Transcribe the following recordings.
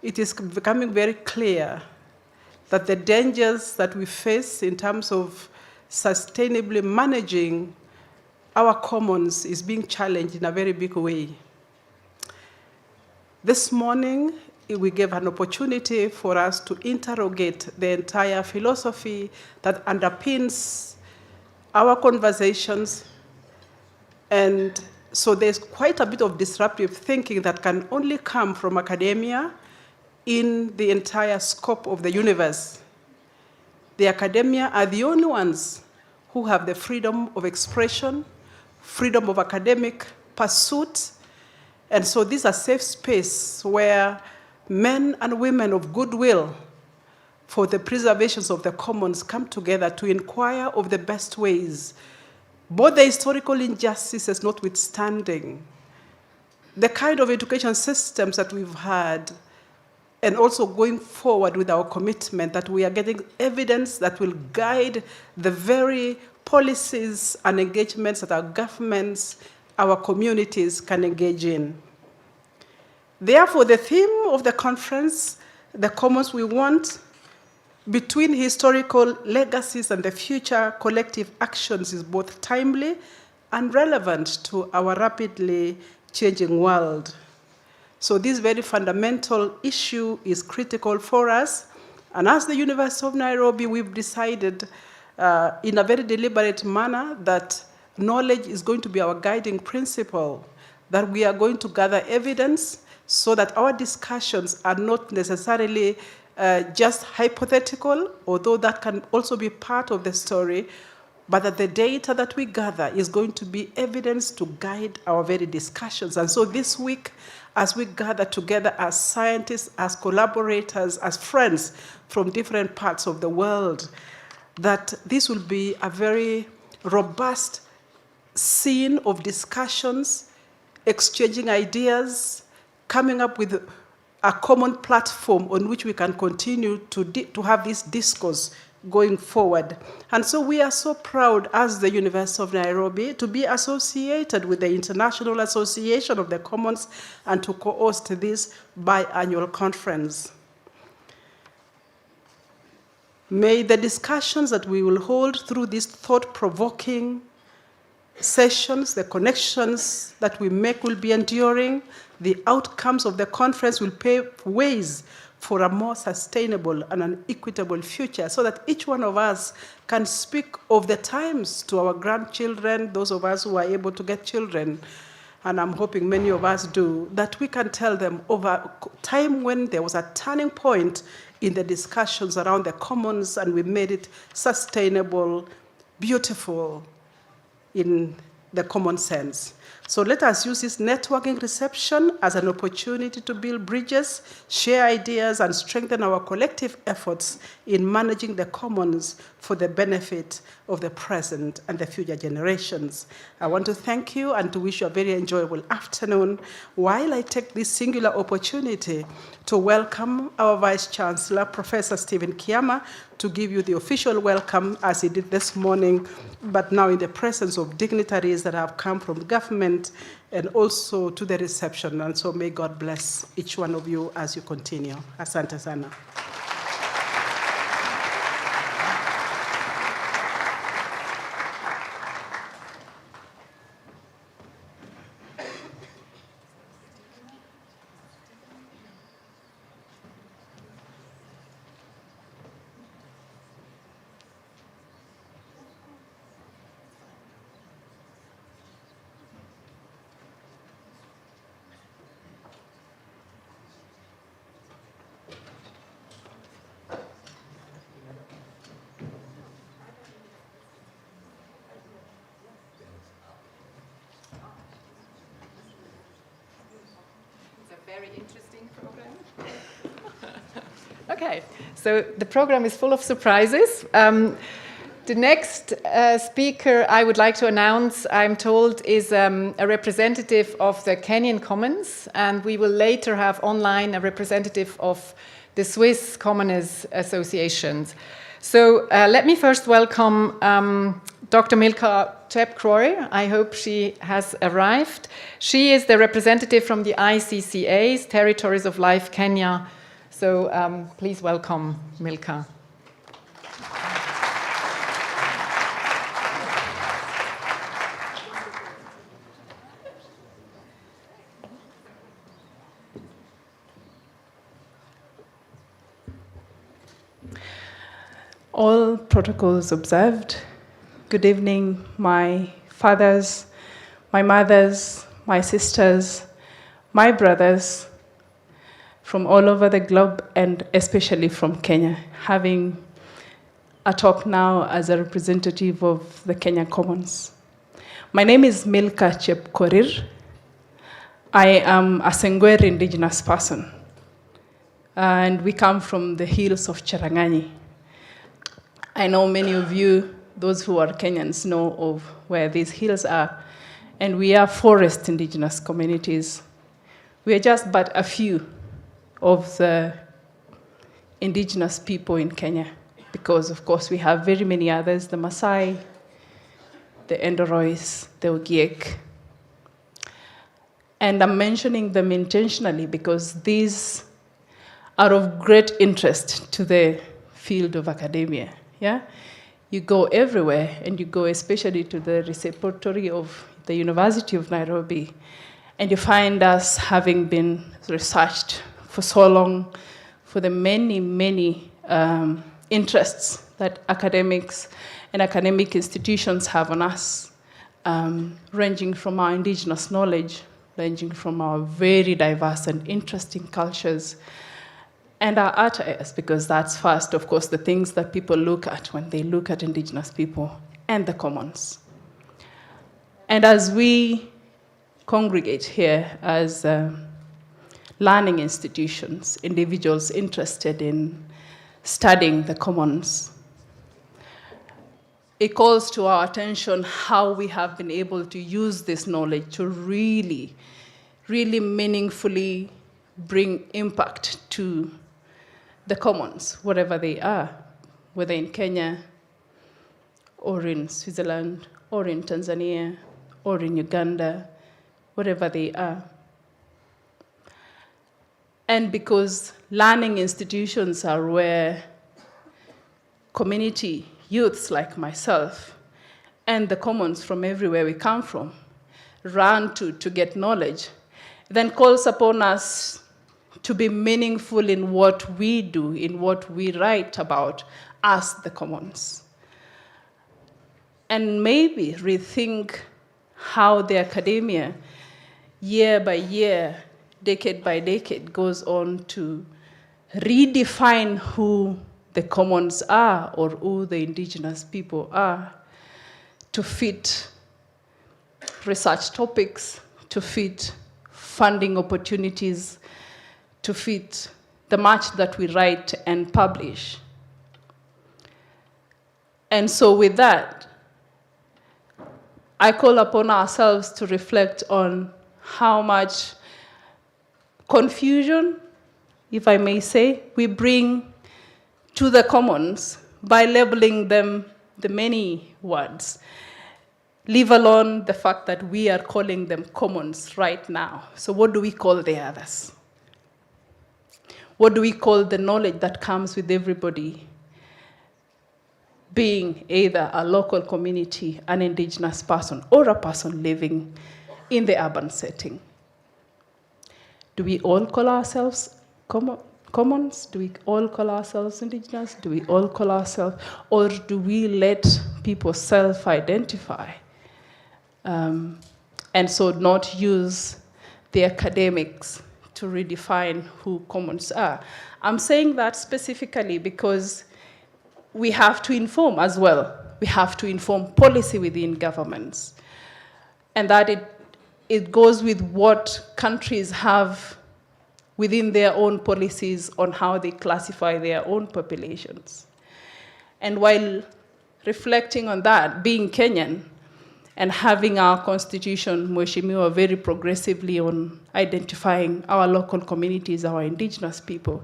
it is becoming very clear that the dangers that we face in terms of sustainably managing our commons is being challenged in a very big way. This morning, we gave an opportunity for us to interrogate the entire philosophy that underpins our conversations. And so there's quite a bit of disruptive thinking that can only come from academia in the entire scope of the universe. The academia are the only ones who have the freedom of expression, freedom of academic pursuit. And so this is a safe space where men and women of goodwill for the preservation of the commons come together to inquire of the best ways, both the historical injustices notwithstanding, the kind of education systems that we've had, and also going forward with our commitment that we are getting evidence that will guide the very policies and engagements that our governments, our communities can engage in. Therefore, the theme of the conference, the commons we want, between historical legacies and the future collective actions, is both timely and relevant to our rapidly changing world. So this very fundamental issue is critical for us. And as the University of Nairobi, we've decided in a very deliberate manner that knowledge is going to be our guiding principle, that we are going to gather evidence so that our discussions are not necessarily just hypothetical, although that can also be part of the story, but that the data that we gather is going to be evidence to guide our very discussions. And so this week, as we gather together as scientists, as collaborators, as friends from different parts of the world, that this will be a very robust scene of discussions, exchanging ideas, coming up with a common platform on which we can continue to have this discourse going forward. And so we are so proud as the University of Nairobi to be associated with the International Association of the Commons and to co-host this biannual conference. May the discussions that we will hold through these thought-provoking sessions, the connections that we make will be enduring. The outcomes of the conference will pave ways for a more sustainable and an equitable future so that each one of us can speak of the times to our grandchildren, those of us who are able to get children, and I'm hoping many of us do, that we can tell them of a time when there was a turning point in the discussions around the commons and we made it sustainable, beautiful, in the common sense. So let us use this networking reception as an opportunity to build bridges, share ideas, and strengthen our collective efforts in managing the commons for the benefit of the present and the future generations. I want to thank you and to wish you a very enjoyable afternoon while I take this singular opportunity to welcome our Vice Chancellor, Professor Stephen Kiama, to give you the official welcome as he did this morning, but now in the presence of dignitaries that have come from government and also to the reception. And so may God bless each one of you as you continue. Asante sana. Very interesting program. Okay, so the program is full of surprises. The next speaker I would like to announce, I'm told, is a representative of the Kenyan Commons, and we will later have online a representative of the Swiss Commoners Associations. So let me first welcome Dr. Milka Chepkroy. I hope she has arrived. She is the representative from the ICCA's Territories of Life Kenya So please welcome Milka. All protocols observed. Good evening, my fathers, my mothers, my sisters, my brothers from all over the globe and especially from Kenya, having a talk now as a representative of the Kenya Commons. My name is Milka Chepkorir. I am a Sengwer indigenous person, and we come from the hills of Cherangani. I know many of you, those who are Kenyans, know of where these hills are, and we are forest indigenous communities. We are just but a few of the indigenous people in Kenya, because of course we have very many others, the Maasai, the Endorois, the Ogiek. And I'm mentioning them intentionally because these are of great interest to the field of academia. Yeah? You go everywhere, and you go especially to the repository of the University of Nairobi, and you find us having been researched for so long for the many, many interests that academics and academic institutions have on us, ranging from our indigenous knowledge, ranging from our very diverse and interesting cultures, and our attires, because that's first, of course, the things that people look at when they look at indigenous people and the commons. And as we congregate here as learning institutions, individuals interested in studying the commons, it calls to our attention how we have been able to use this knowledge to really, really meaningfully bring impact to the commons, wherever they are, whether in Kenya, or in Switzerland, or in Tanzania, or in Uganda, wherever they are. And because learning institutions are where community youths like myself and the commons from everywhere we come from run to get knowledge, then calls upon us to be meaningful in what we do, in what we write about as the commons. And maybe rethink how the academia, year by year, decade by decade, goes on to redefine who the commons are or who the indigenous people are, to fit research topics, to fit funding opportunities, to fit the much that we write and publish. And so with that, I call upon ourselves to reflect on how much confusion, if I may say, we bring to the commons by labeling them the many words, leave alone the fact that we are calling them commons right now. So what do we call the others? What do we call the knowledge that comes with everybody being either a local community, an indigenous person, or a person living in the urban setting? Do we all call ourselves commons? Do we all call ourselves indigenous? Do we all call ourselves, or do we let people self-identify and so not use the academics to redefine who commons are? I'm saying that specifically because we have to inform as well. We have to inform policy within governments. And that it goes with what countries have within their own policies on how they classify their own populations. And while reflecting on that, being Kenyan, and having our constitution, Mheshimiwa, very progressively on identifying our local communities, our indigenous people,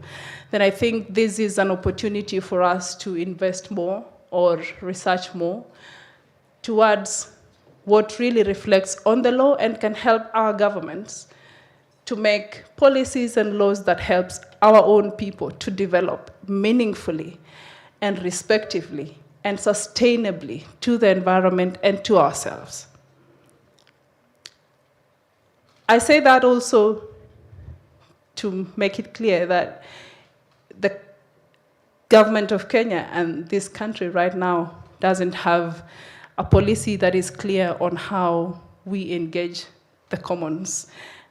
then I think this is an opportunity for us to invest more or research more towards what really reflects on the law and can help our governments to make policies and laws that helps our own people to develop meaningfully and respectively and sustainably to the environment and to ourselves. I say that also to make it clear that the government of Kenya and this country right now doesn't have a policy that is clear on how we engage the commons,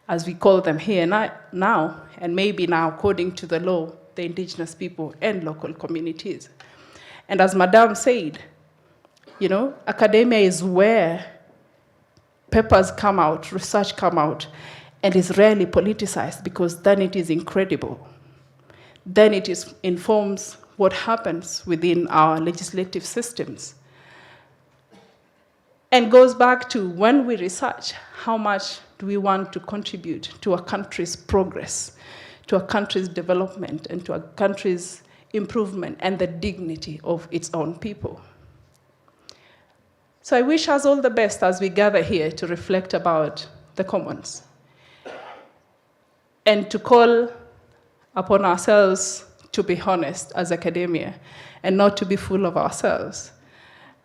as we call them here now, and maybe now, according to the law, the indigenous people and local communities. And as Madame said, you know, academia is where papers come out, research come out, and is rarely politicized, because then it is incredible. Then it informs what happens within our legislative systems. And goes back to when we research, how much do we want to contribute to a country's progress, to a country's development, and to a country's improvement and the dignity of its own people. So I wish us all the best as we gather here to reflect about the commons and to call upon ourselves to be honest as academia and not to be full of ourselves.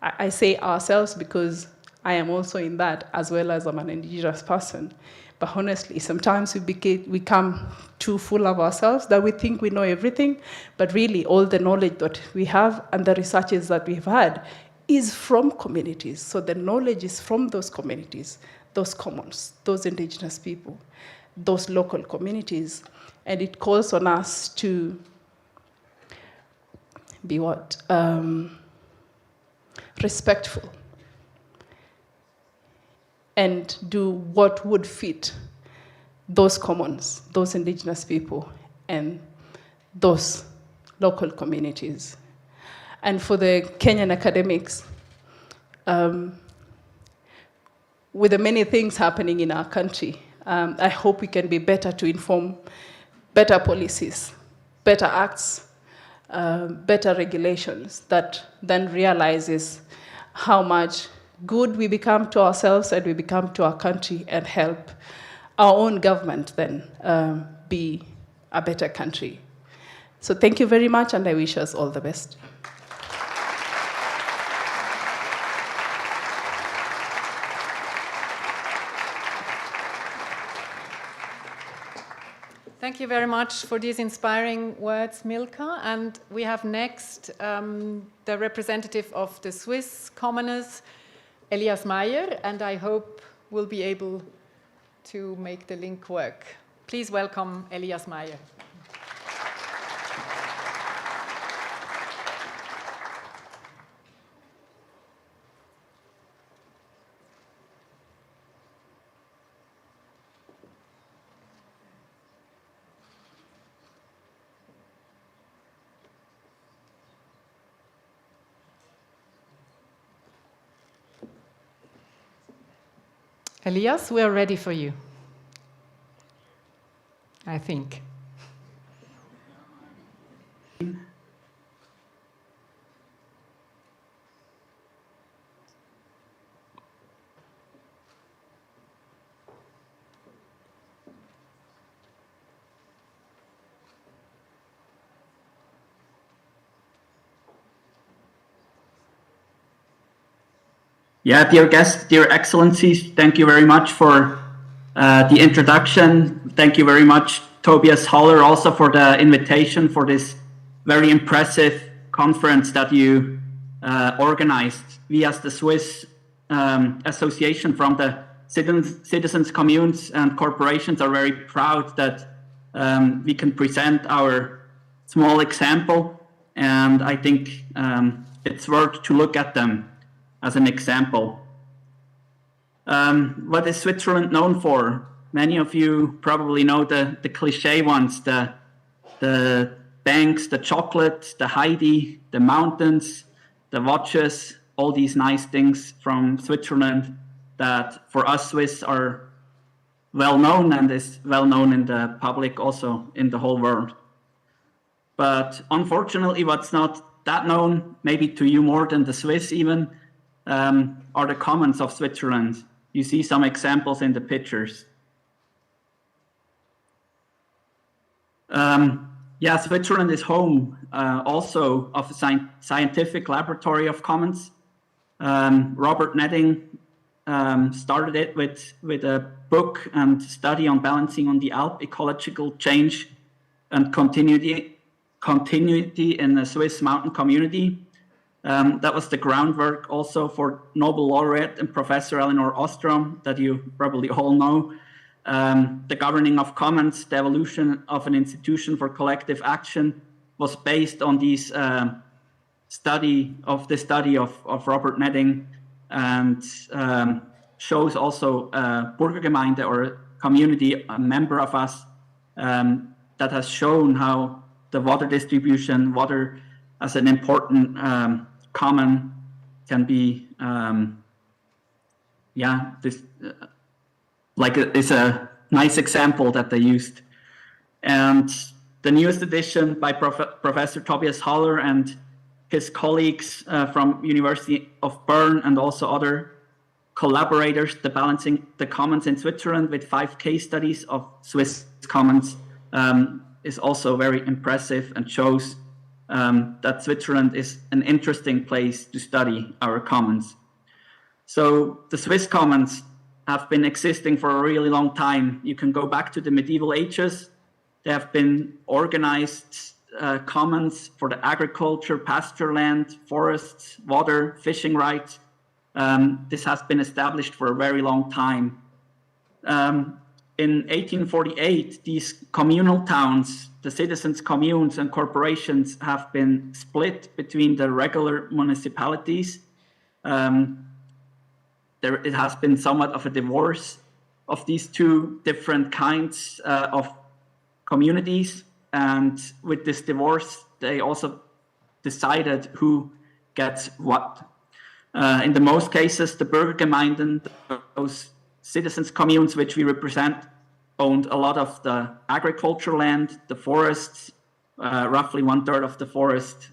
I say ourselves because I am also in that, as well as I'm an indigenous person. But honestly, sometimes we become too full of ourselves, that we think we know everything, but really all the knowledge that we have and the researches that we've had is from communities. So the knowledge is from those communities, those commons, those indigenous people, those local communities. And it calls on us to be what? Respectful. And do what would fit those commons, those indigenous people, and those local communities. And for the Kenyan academics, with the many things happening in our country, I hope we can be better to inform better policies, better acts, better regulations that then realizes how much good we become to ourselves and we become to our country, and help our own government then be a better country. So thank you very much, and I wish us all the best. Thank you very much for these inspiring words, Milka. And we have next the representative of the Swiss commoners, Elias Meyer, and I hope we'll be able to make the link work. Please welcome Elias Meyer. Elias, we are ready for you, I think. Yeah, dear guests, dear excellencies, thank you very much for the introduction. Thank you very much, Tobias Haller, also for the invitation for this very impressive conference that you organized. We as the Swiss Association from the citizens, communes and corporations are very proud that we can present our small example, and I think it's worth to look at them as an example. What is Switzerland known for? Many of you probably know the cliche ones, the banks, the chocolate, the Heidi, the mountains, the watches, all these nice things from Switzerland that for us Swiss are well known and is well known in the public, also in the whole world. But unfortunately, what's not that known, maybe to you more than the Swiss even, are the commons of Switzerland. You see some examples in the pictures. Yeah, Switzerland is home also of a scientific laboratory of commons. Robert Nedding started it with a book and study on balancing on the Alp ecological change and continuity in the Swiss mountain community. That was the groundwork also for Nobel laureate and Professor Elinor Ostrom, that you probably all know. The governing of commons, the evolution of an institution for collective action, was based on these study of Robert Nedding, and shows also Bürgergemeinde, or a community, a member of us, that has shown how the water distribution, water as an important common, can be, it's a nice example that they used. And the newest edition by Professor Tobias Haller and his colleagues from University of Bern, and also other collaborators, the Balancing the Commons in Switzerland, with 5 case studies of Swiss commons, is also very impressive, and shows that Switzerland is an interesting place to study our commons. So the Swiss commons have been existing for a really long time. You can go back to the medieval ages. They have been organized commons for the agriculture, pasture land, forests, water, fishing rights. This has been established for a very long time. In 1848, these communal towns, the citizens' communes and corporations, have been split between the regular municipalities. It has been somewhat of a divorce of these two different kinds of communities. And with this divorce, they also decided who gets what. In the most cases, the Bürgergemeinden, those citizens' communes which we represent, owned a lot of the agricultural land, the forests. Roughly 1/3 of the forest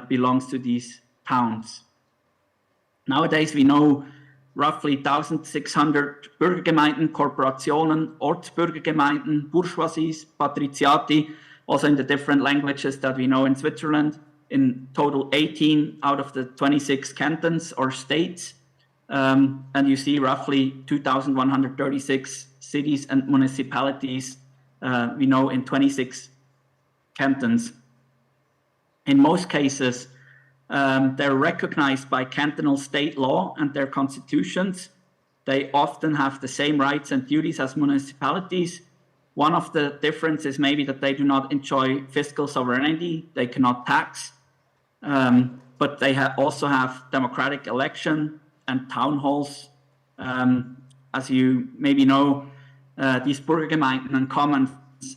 belongs to these towns. Nowadays, we know roughly 1,600 Bürgergemeinden, Korporationen, Ortsbürgergemeinden, Bourgeoisies, Patriziati, also in the different languages that we know in Switzerland. In total, 18 out of the 26 cantons or states. And you see roughly 2,136 cities and municipalities we know in 26 cantons. In most cases, they're recognized by cantonal state law and their constitutions. They often have the same rights and duties as municipalities. One of the differences is maybe that they do not enjoy fiscal sovereignty. They cannot tax, but they also have democratic election and town halls. As you maybe know, these Bürgergemeinden and commons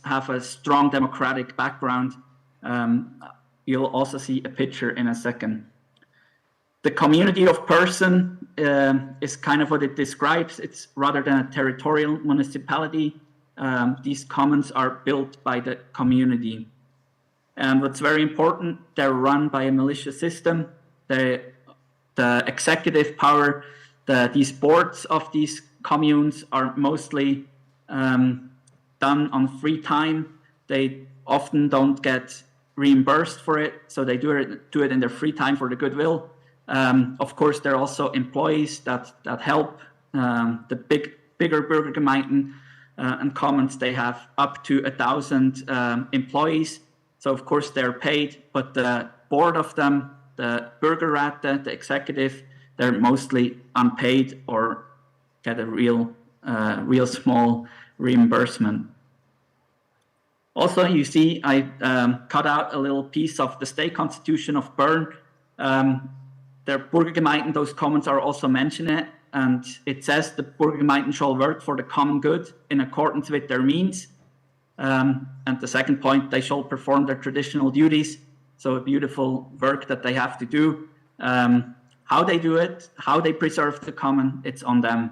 have a strong democratic background. You'll also see a picture in a second. The community of person is kind of what it describes. It's rather than a territorial municipality. These commons are built by the community. And what's very important, they're run by a militia system. The executive power, these boards of these communes are mostly done on free time. They often don't get reimbursed for it, so they do it in their free time for the goodwill. Of course, there are also employees that help. The bigger Bürgergemeinden and commons, they have up to 1,000 employees. So of course they're paid, but the board of them, the Bürgerrat, the executive, they're mostly unpaid or get a real small reimbursement. Also, you see, I cut out a little piece of the state constitution of Bern. Der Bürgergemeinden, those commons are also mentioned in it, and it says the Bürgergemeinden shall work for the common good in accordance with their means. And the second point, they shall perform their traditional duties. So a beautiful work that they have to do. How they do it, how they preserve the common, it's on them.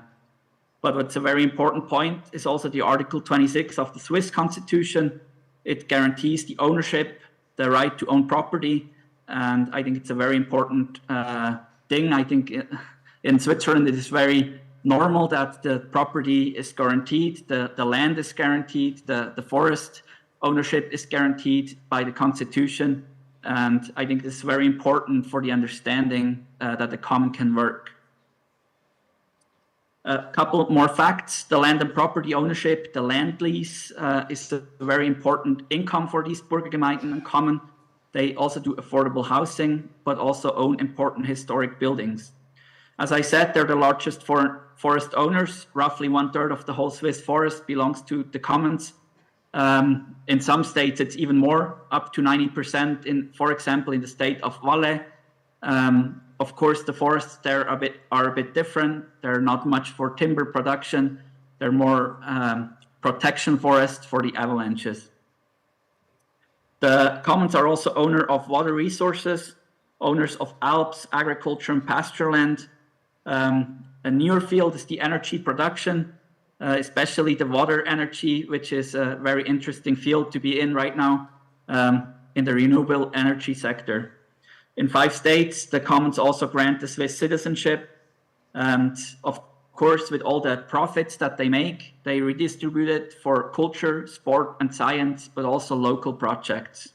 But what's a very important point is also the Article 26 of the Swiss Constitution. It guarantees the ownership, the right to own property. And I think it's a very important thing. I think in Switzerland, it is very normal that the property is guaranteed, the land is guaranteed, the forest ownership is guaranteed by the Constitution, and I think this is very important for the understanding that the common can work. A couple more facts: the land and property ownership, the land lease is a very important income for these Burgergemeinden and common. They also do affordable housing, but also own important historic buildings. As I said, they're the largest forest owners. Roughly 1/3 of the whole Swiss forest belongs to the commons. In some states, it's even more, up to 90% in, for example, in the state of Valais. Of course, the forests there are a bit different. They're not much for timber production. They're more protection forests for the avalanches. The commons are also owner of water resources, owners of alps, agriculture, and pasture land. A newer field is the energy production, especially the water energy, which is a very interesting field to be in right now in the renewable energy sector. In 5 states, the commons also grant the Swiss citizenship, and of course, with all the profits that they make, they redistribute it for culture, sport, and science, but also local projects.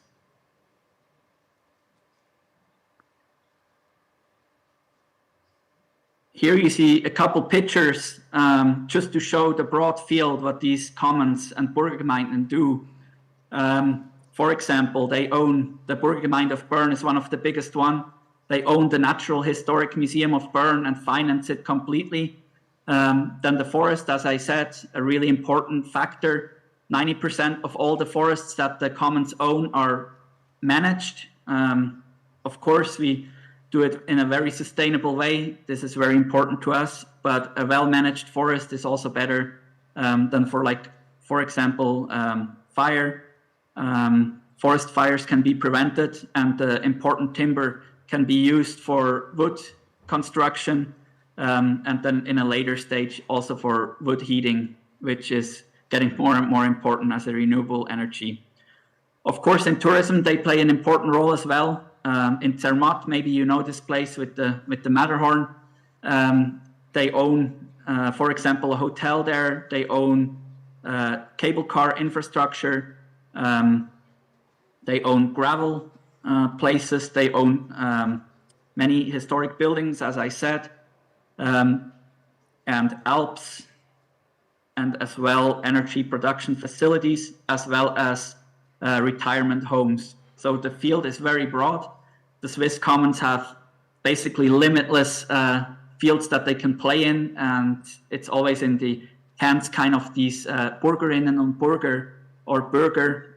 Here you see a couple pictures just to show the broad field what these commons and Burgergemeinden do. For example, they own the Burgergemeinde of Bern is one of the biggest one. They own the Natural Historic Museum of Bern and finance it completely. Then the forest, as I said, a really important factor. 90% of all the forests that the commons own are managed. Of course, we do it in a very sustainable way. This is very important to us, but a well-managed forest is also better than for example, fire. Forest fires can be prevented, and the important timber can be used for wood construction, and then in a later stage also for wood heating, which is getting more and more important as a renewable energy. Of course, in tourism, they play an important role as well. In Zermatt, maybe you know this place with the Matterhorn. They own, for example, a hotel there. They own cable car infrastructure. They own gravel places. They own many historic buildings, as I said, and Alps, and as well energy production facilities, as well as retirement homes. So the field is very broad. The Swiss commons have basically limitless fields that they can play in, and it's always in the hands kind of these Bürgerinnen und Bürger,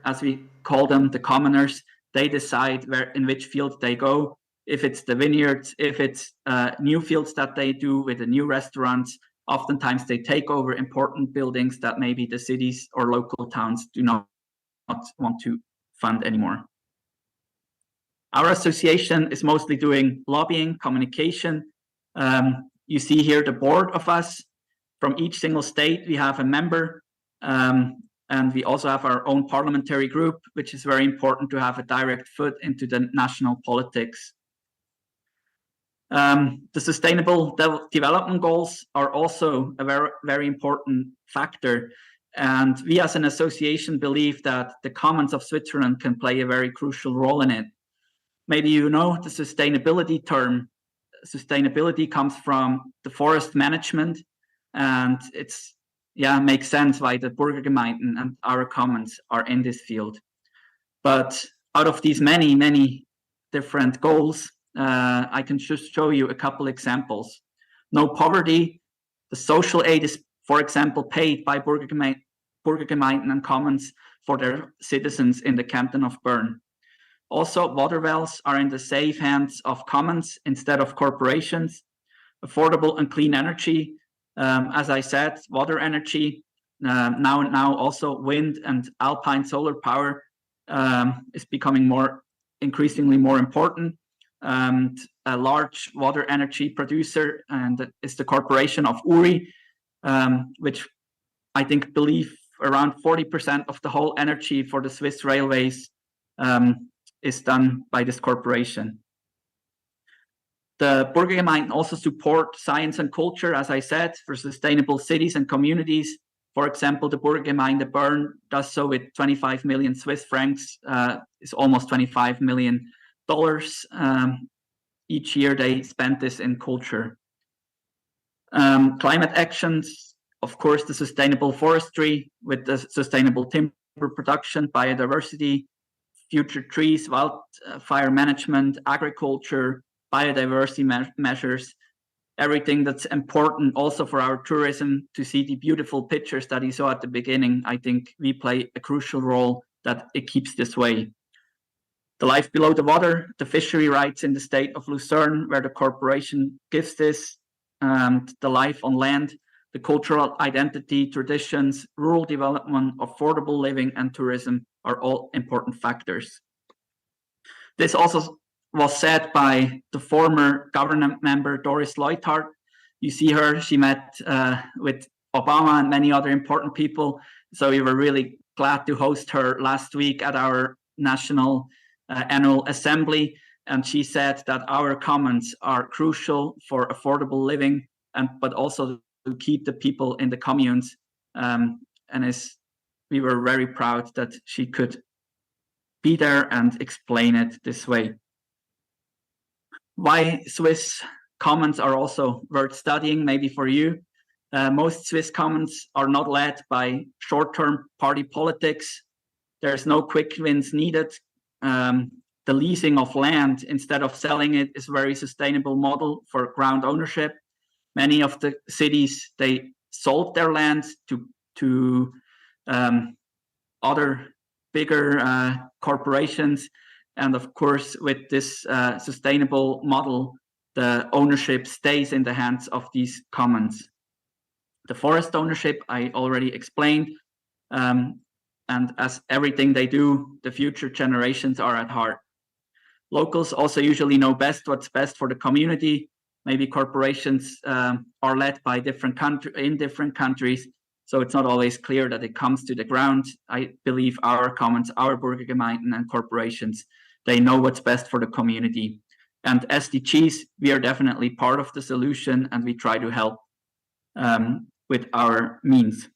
as we call them, the commoners. They decide in which field they go. If it's the vineyards, if it's new fields that they do with the new restaurants, oftentimes they take over important buildings that maybe the cities or local towns do not want to fund anymore. Our association is mostly doing lobbying, communication. You see here the board of us. From each single state, we have a member, and we also have our own parliamentary group, which is very important to have a direct foot into the national politics. The sustainable development goals are also a very, very important factor. And we as an association believe that the commons of Switzerland can play a very crucial role in it. Maybe you know the sustainability term. Sustainability comes from the forest management, and makes sense why the Burgergemeinden and our commons are in this field. But out of these many, many different goals, I can just show you a couple examples. No poverty. The social aid is, for example, paid by Burgergemeinden and commons for their citizens in the canton of Bern. Also, water wells are in the safe hands of commons instead of corporations. Affordable and clean energy. As I said, water energy, now also wind and alpine solar power is becoming increasingly more important. And a large water energy producer and is the corporation of Uri, which I think believe around 40% of the whole energy for the Swiss railways is done by this corporation. The Burgergemeinden also support science and culture, as I said, for sustainable cities and communities, For example, the Burgergemeinde Bern does so with 25 million Swiss francs. It's almost $25 million. Each year they spend this in culture. Climate actions, of course, the sustainable forestry with the sustainable timber production, biodiversity, future trees, wildfire management, agriculture, biodiversity measures, everything that's important also for our tourism to see the beautiful pictures that you saw at the beginning. I think we play a crucial role that it keeps this way. The life below the water, the fishery rights in the state of Lucerne, where the corporation gives this, the life on land, the cultural identity, traditions, rural development, affordable living, and tourism are all important factors. This also was said by the former government member, Doris Leuthard. You see her, she met with Obama and many other important people. So we were really glad to host her last week at our national annual assembly. And she said that our commons are crucial for affordable living, but also to keep the people in the communes. We were very proud that she could be there and explain it this way. Why Swiss commons are also worth studying, maybe for you. Most Swiss commons are not led by short-term party politics. There's no quick wins needed. The leasing of land instead of selling it is a very sustainable model for ground ownership. Many of the cities, they sold their land to other bigger corporations. And of course, with this sustainable model, the ownership stays in the hands of these commons. The forest ownership, I already explained. And as everything they do, the future generations are at heart. Locals also usually know best what's best for the community. Maybe corporations are led by different countries, so it's not always clear that it comes to the ground. I believe our commons, our Burgergemeinden and corporations, they know what's best for the community. And SDGs, we are definitely part of the solution, and we try to help with our means.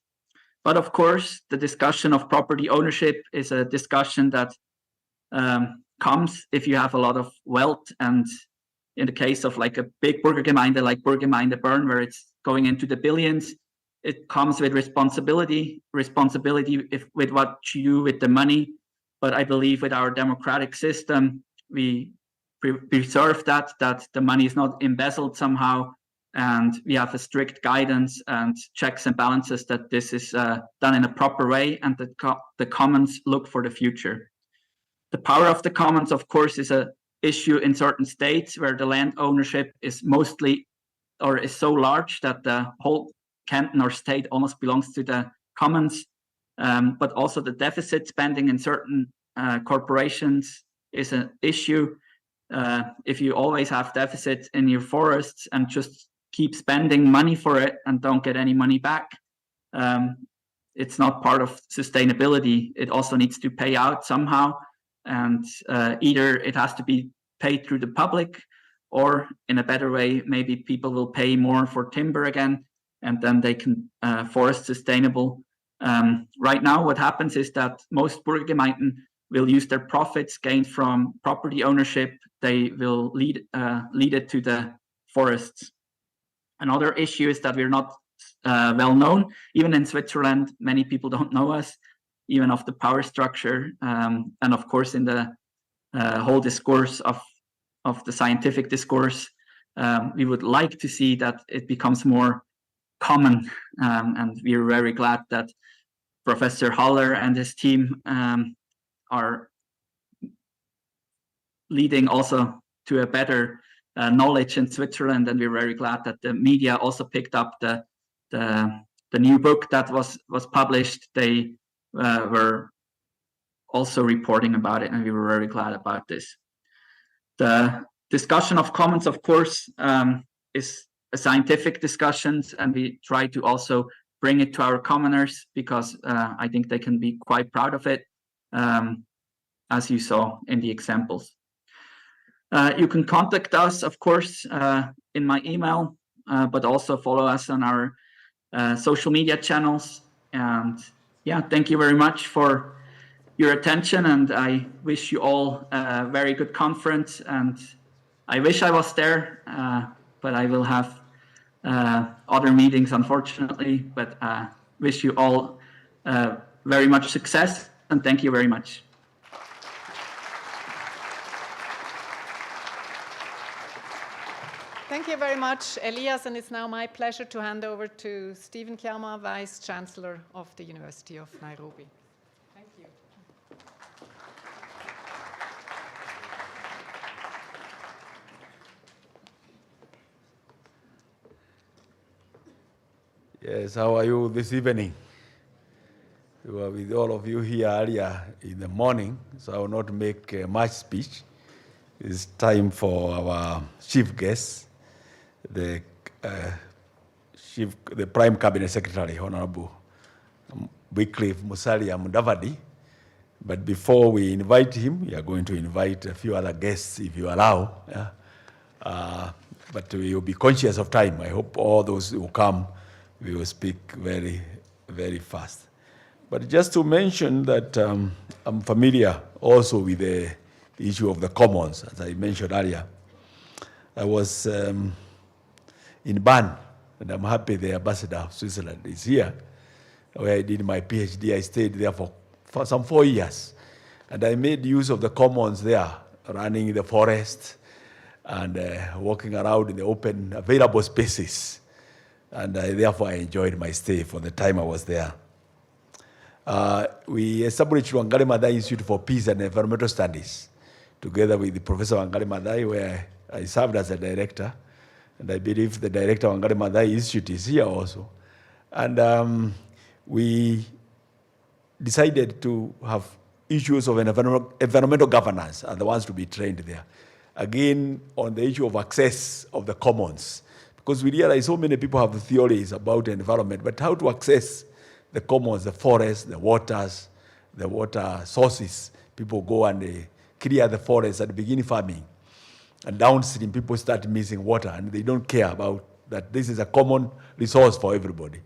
But of course, the discussion of property ownership is a discussion that comes if you have a lot of wealth. And in the case of like a big Burgergemeinde, like Burgergemeinde Bern, where it's going into the billions, it comes with responsibility with what you do with the money. But I believe with our democratic system, we preserve that the money is not embezzled somehow. And we have a strict guidance and checks and balances that this is done in a proper way, and that the commons look for the future. The power of the commons, of course, is an issue in certain states where the land ownership is mostly or is so large that the whole canton or state almost belongs to the commons. But also the deficit spending in certain corporations is an issue. If you always have deficits in your forests and just keep spending money for it and don't get any money back, it's not part of sustainability. It also needs to pay out somehow, and either it has to be paid through the public, or in a better way, maybe people will pay more for timber again, and then they can forest sustainable. Right now, what happens is that most Burgergemeinden will use their profits gained from property ownership. They will lead it to the forests. Another issue is that we're not well known. Even in Switzerland, many people don't know us, even of the power structure. And of course, in the whole discourse of the scientific discourse, we would like to see that it becomes more common. And we're very glad that Professor Haller and his team are leading also to a better knowledge in Switzerland, and we're very glad that the media also picked up the new book that was published. They were also reporting about it, and we were very glad about this. The discussion of commons, of course, is a scientific discussion, and we try to also bring it to our commoners because I think they can be quite proud of it, as you saw in the examples. You can contact us, of course, in my email, but also follow us on our social media channels. And yeah, thank you very much for your attention, and I wish you all a very good conference. And I wish I was there, but I will have other meetings, unfortunately. But wish you all very much success, and thank you very much. Thank you very much, Elias, and it's now my pleasure to hand over to Stephen Kiama, Vice Chancellor of the University of Nairobi. Thank you. Yes, how are you this evening? We were with all of you here earlier in the morning, so I will not make much speech. It's time for our chief guest, the Prime Cabinet Secretary, Honorable Wycliffe Musalia Mudavadi. But before we invite him, we are going to invite a few other guests, if you allow. Yeah? But we will be conscious of time. I hope all those who come, we will speak very, very fast. But just to mention that I'm familiar also with the issue of the commons, as I mentioned earlier. I was in Bern, and I'm happy the ambassador of Switzerland is here, where I did my PhD. I stayed there for some 4 years, and I made use of the commons there, running in the forest and walking around in the open, available spaces. And therefore, I enjoyed my stay for the time I was there. We established Wangari Maathai Institute for Peace and Environmental Studies, together with Professor Wangari Maathai, where I served as a director. And I believe the director of Wangari Maathai Institute is here also. And we decided to have issues of environmental governance are the ones to be trained there. Again, on the issue of access of the commons, because we realize so many people have theories about the environment, but how to access the commons, the forests, the waters, the water sources. People go and they clear the forests and begin farming. And downstream, people start missing water, and they don't care about that. This is a common resource for everybody.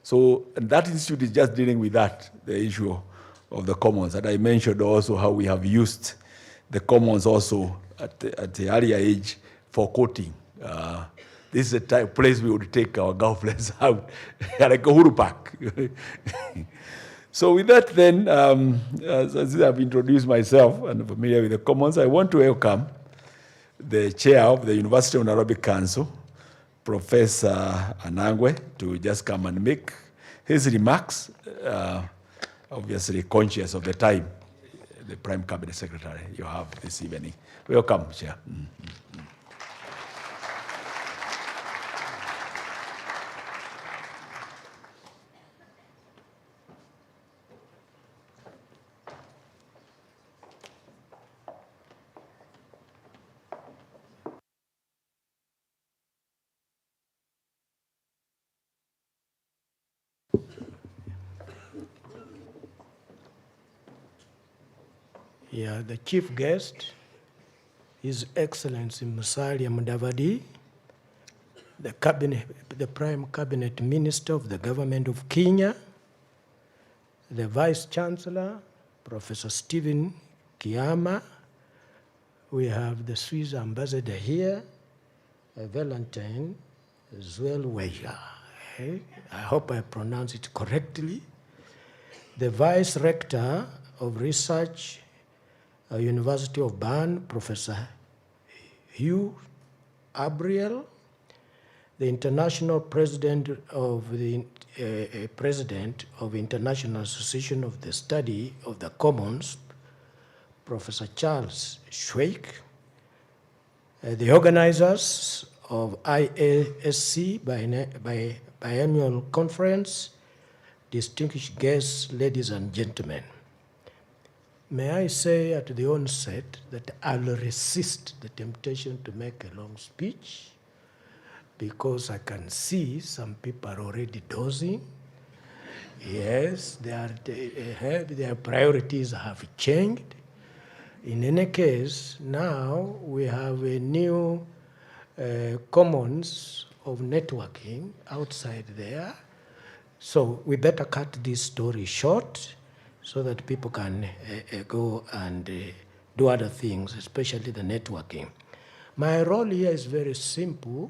So, and that institute is just dealing with that, the issue of the commons. And I mentioned also how we have used the commons also at the earlier age for coating. This is a place we would take our girlfriends out, like Uhuru Park. So with that then, as I've introduced myself and I'm familiar with the commons, I want to welcome the chair of the University of Nairobi Council, Professor Anangwe, to just come and make his remarks, obviously conscious of the time, the Prime Cabinet Secretary you have this evening. Welcome, Chair. Yeah, the chief guest, His Excellency Musalia Mudavadi, the Prime Cabinet Minister of the Government of Kenya, the Vice Chancellor, Professor Stephen Kiama. We have the Swiss Ambassador here, Valentine Zwelweger. I hope I pronounce it correctly. The Vice Rector of Research, University of Bern, Professor Hugh Abriel, the International President of the President of International Association of the Study of the Commons, Professor Charles Schweik, the organizers of IASC Biannual Conference, distinguished guests, ladies and gentlemen. May I say at the onset that I'll resist the temptation to make a long speech because I can see some people are already dozing. Yes, their priorities have changed. In any case, now we have a new commons of networking outside there So we better cut this story short so that people can go and do other things, especially the networking. My role here is very simple.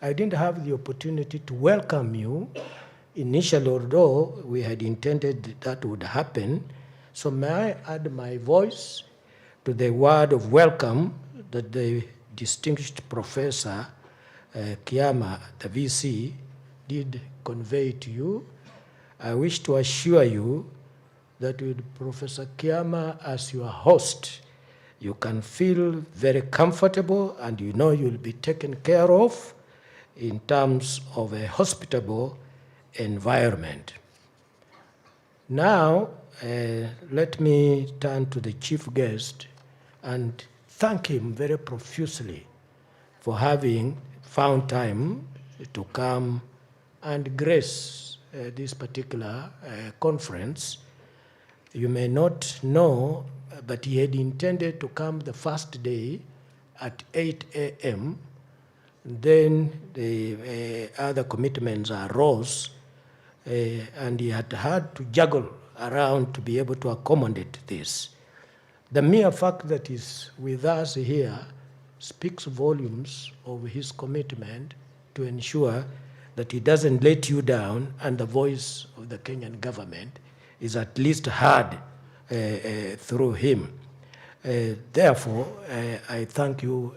I didn't have the opportunity to welcome you initially, although we had intended that would happen. So may I add my voice to the word of welcome that the distinguished Professor Kiama, the VC, did convey to you. I wish to assure you that with Professor Kiama as your host, you can feel very comfortable and you know you'll be taken care of in terms of a hospitable environment. Now, let me turn to the chief guest and thank him very profusely for having found time to come and grace this particular conference. You may not know, but he had intended to come the first day at 8 a.m. Then the other commitments arose, and he had to juggle around to be able to accommodate this. The mere fact that he's with us here speaks volumes of his commitment to ensure that he doesn't let you down and the voice of the Kenyan government is at least heard through him. Therefore, I thank you,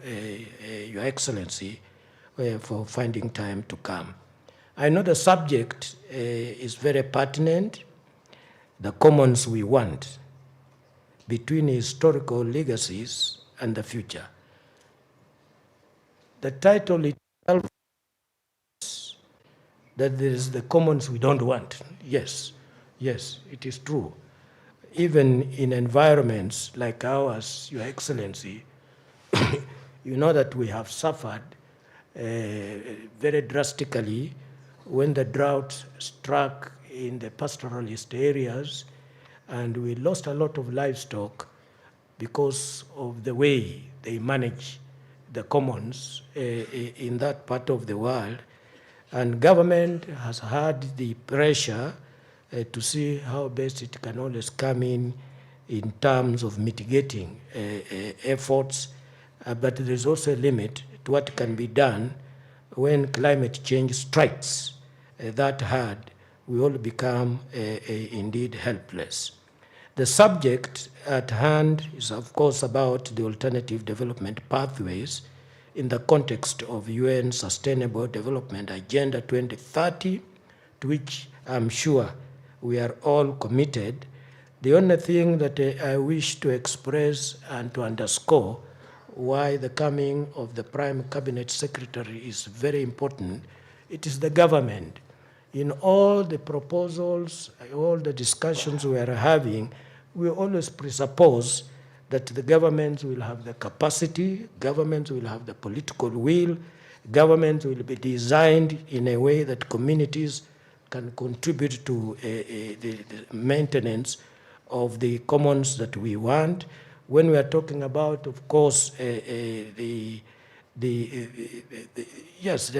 Your Excellency, for finding time to come. I know the subject is very pertinent, the commons we want between historical legacies and the future. The title itself is that there is the commons we don't want. Yes, yes, it is true. Even in environments like ours, Your Excellency, you know that we have suffered very drastically when the drought struck in the pastoralist areas, and we lost a lot of livestock because of the way they manage the commons in that part of the world. And government has had the pressure to see how best it can always come in terms of mitigating efforts, but there is also a limit to what can be done when climate change strikes that hard. We all become indeed helpless. The subject at hand is, of course, about the alternative development pathways in the context of UN Sustainable Development Agenda 2030, to which I'm sure we are all committed. The only thing that I wish to express and to underscore why the coming of the Prime Cabinet Secretary is very important, it is the government. In all the proposals, all the discussions we are having, we always presuppose that the governments will have the capacity, governments will have the political will, governments will be designed in a way that communities can contribute to the maintenance of the commons that we want. When we are talking about, of course, the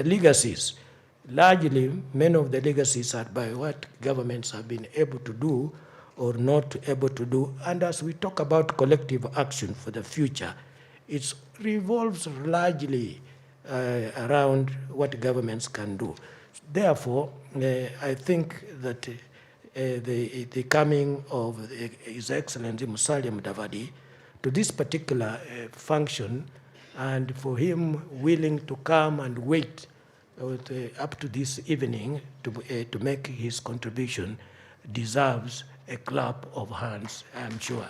legacies, largely many of the legacies are by what governments have been able to do or not able to do. And as we talk about collective action for the future, it revolves largely around what governments can do. Therefore, I think that the coming of His Excellency Musalia Mudavadi to this particular function, and for him willing to come and wait up to this evening to make his contribution, deserves a clap of hands, I'm sure.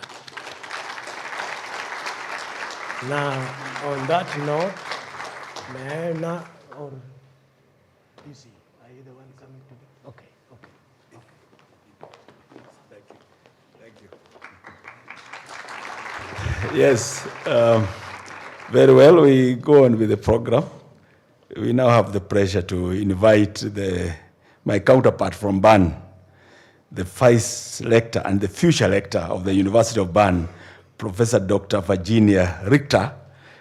Now, on that note, may I now, or busy? Are you the one coming to me? Okay. Thank you. Yes, very well. We go on with the program. We now have the pleasure to invite my counterpart from Bern, the Vice Rector and the future Rector of the University of Bern, Professor Dr. Virginia Richter,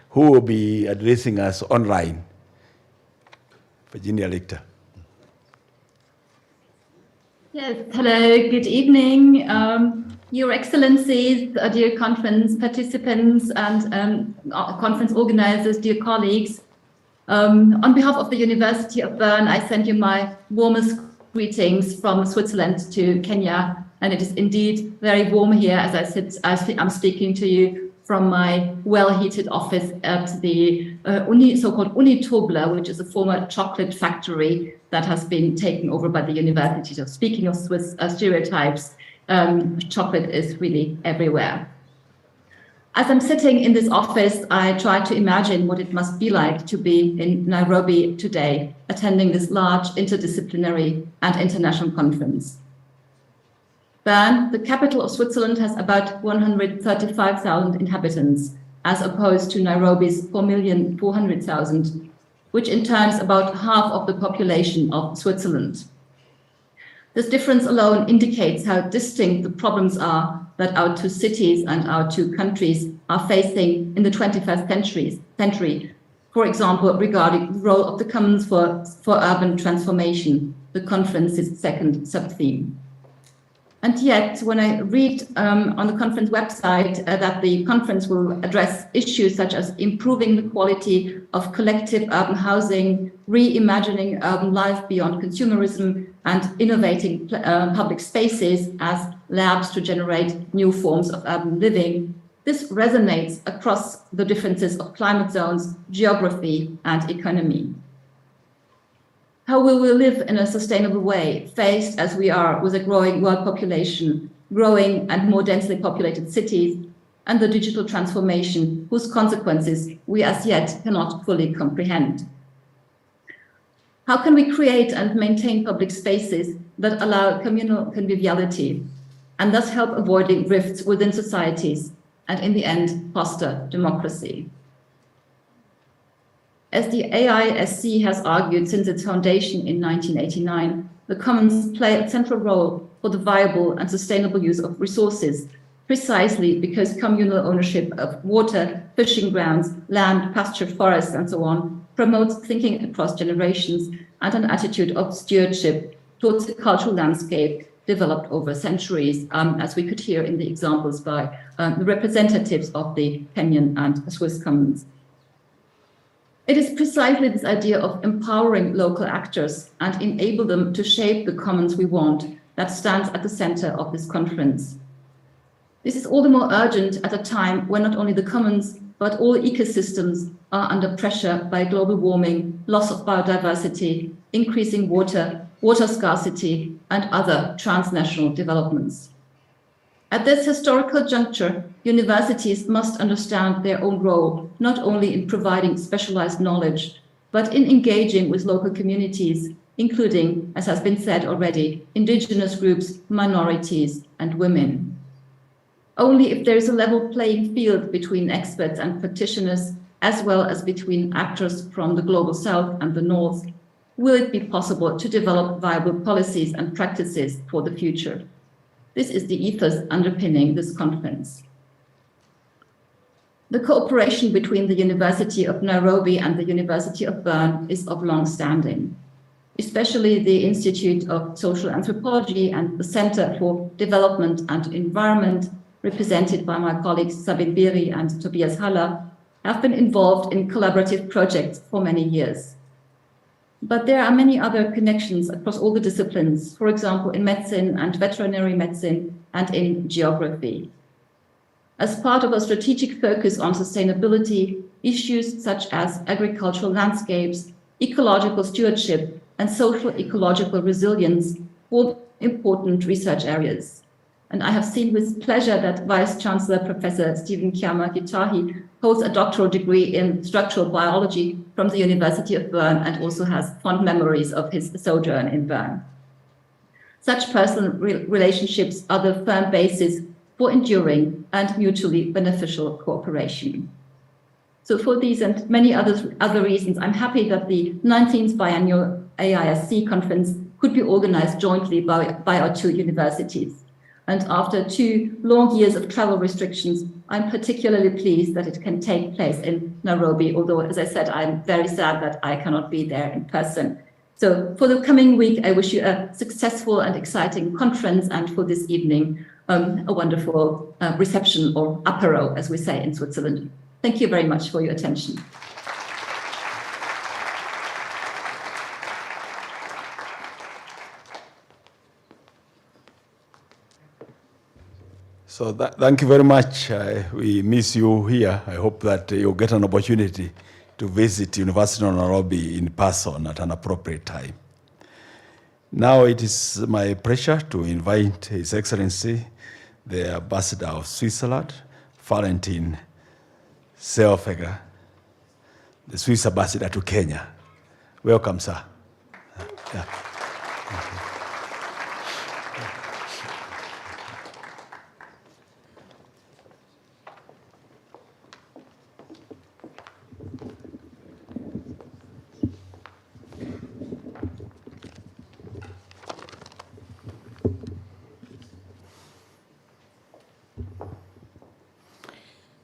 who will be addressing us online. Virginia Richter. Yes, hello, good evening. Your Excellencies, dear conference participants and conference organizers, dear colleagues. On behalf of the University of Bern, I send you my warmest greetings from Switzerland to Kenya. And it is indeed very warm here as I'm speaking to you from my well-heated office at the so-called Uni Tobler, which is a former chocolate factory that has been taken over by the university. So speaking of Swiss stereotypes, chocolate is really everywhere. As I'm sitting in this office, I try to imagine what it must be like to be in Nairobi today, attending this large interdisciplinary and international conference. Bern, the capital of Switzerland, has about 135,000 inhabitants, as opposed to Nairobi's 4,400,000, which in turn is about half of the population of Switzerland. This difference alone indicates how distinct the problems are that our two cities and our two countries are facing in the 21st century. For example, regarding the role of the commons for urban transformation, the conference's second sub-theme. And yet, when I read on the conference website that the conference will address issues such as improving the quality of collective urban housing, reimagining urban life beyond consumerism, and innovating public spaces as labs to generate new forms of urban living, this resonates across the differences of climate zones, geography, and economy. How will we live in a sustainable way, faced as we are with a growing world population, growing and more densely populated cities, and the digital transformation whose consequences we as yet cannot fully comprehend? How can we create and maintain public spaces that allow communal conviviality and thus help avoiding rifts within societies and in the end foster democracy? As the IASC has argued since its foundation in 1989, the commons play a central role for the viable and sustainable use of resources, precisely because communal ownership of water, fishing grounds, land, pasture, forests, and so on, promotes thinking across generations and an attitude of stewardship towards the cultural landscape developed over centuries, as we could hear in the examples by the representatives of the Kenyan and Swiss commons. It is precisely this idea of empowering local actors and enable them to shape the commons we want that stands at the center of this conference. This is all the more urgent at a time when not only the commons, but all ecosystems are under pressure by global warming, loss of biodiversity, increasing water scarcity, and other transnational developments. At this historical juncture, universities must understand their own role, not only in providing specialized knowledge, but in engaging with local communities, including, as has been said already, indigenous groups, minorities, and women. Only if there is a level playing field between experts and practitioners, as well as between actors from the global south and the north, will it be possible to develop viable policies and practices for the future. This is the ethos underpinning this conference. The cooperation between the University of Nairobi and the University of Bern is of long standing, especially the Institute of Social Anthropology and the Center for Development and Environment, represented by my colleagues Sabine Beri and Tobias Haller, have been involved in collaborative projects for many years. But there are many other connections across all the disciplines, for example, in medicine and veterinary medicine and in geography. As part of a strategic focus on sustainability, issues such as agricultural landscapes, ecological stewardship, and social ecological resilience form important research areas. And I have seen with pleasure that Vice-Chancellor Professor Stephen Kiama-Gitahi holds a doctoral degree in structural biology from the University of Bern and also has fond memories of his sojourn in Bern. Such personal relationships are the firm basis for enduring and mutually beneficial cooperation. So for these and many other reasons, I'm happy that the 19th biannual IASC conference could be organized jointly by our two universities. And after 2 long years of travel restrictions, I'm particularly pleased that it can take place in Nairobi, although, as I said, I'm very sad that I cannot be there in person. So for the coming week, I wish you a successful and exciting conference, and for this evening, a wonderful reception, or apéro, as we say in Switzerland. Thank you very much for your attention. So thank you very much. We miss you here. I hope that you'll get an opportunity to visit University of Nairobi in person at an appropriate time. Now it is my pleasure to invite His Excellency, the Ambassador of Switzerland, Valentin Seofeger, the Swiss Ambassador to Kenya. Welcome, sir. Yeah.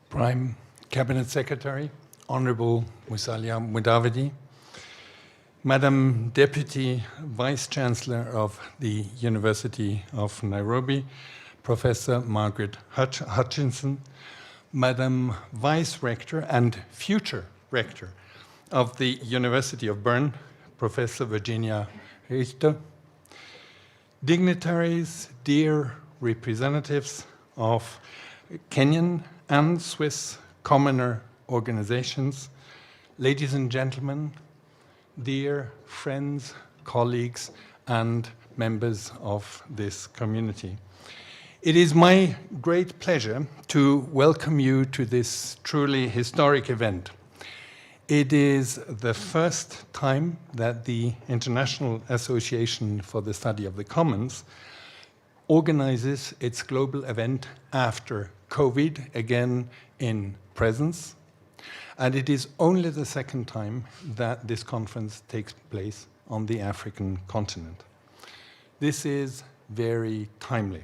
Prime Cabinet Secretary, Honorable Musalia Mudavadi, Madam Deputy Vice-Chancellor of the University of Nairobi, Professor Margaret Hutchinson, Madam Vice-Rector and future Rector of the University of Bern, Professor Virginia Richter, dignitaries, dear representatives of Kenyan and Swiss commoner organizations, ladies and gentlemen, dear friends, colleagues, and members of this community. It is my great pleasure to welcome you to this truly historic event. It is the first time that the International Association for the Study of the Commons organizes its global event after COVID, again in presence. And it is only the second time that this conference takes place on the African continent. This is very timely.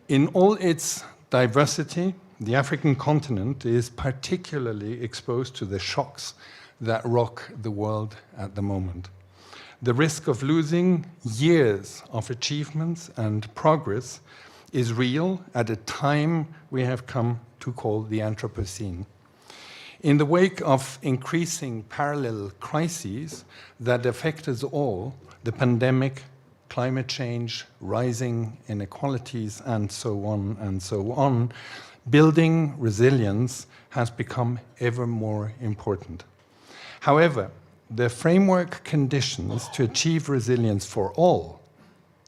In all its diversity, the African continent is particularly exposed to the shocks that rock the world at the moment. The risk of losing years of achievements and progress is real at a time we have come to call the Anthropocene. In the wake of increasing parallel crises that affect us all, the pandemic, climate change, rising inequalities, and so on, building resilience has become ever more important. However, the framework conditions to achieve resilience for all,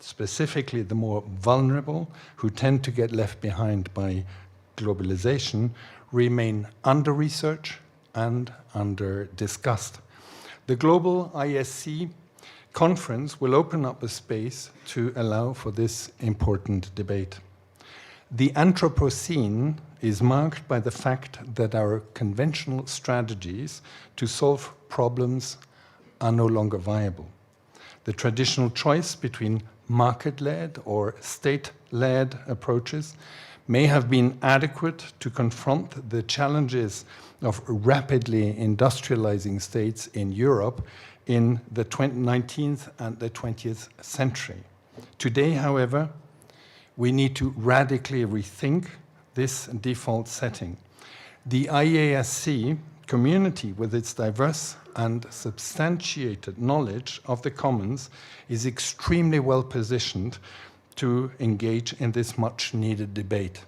specifically the more vulnerable who tend to get left behind by globalization, remain under-researched and under-discussed. The global IASC conference will open up a space to allow for this important debate. The Anthropocene is marked by the fact that our conventional strategies to solve problems are no longer viable. The traditional choice between market-led or state-led approaches may have been adequate to confront the challenges of rapidly industrializing states in Europe in the 19th and the 20th century. Today, however, we need to radically rethink this default setting. The IASC community, with its diverse and substantiated knowledge of the commons, is extremely well positioned to engage in this much needed debate.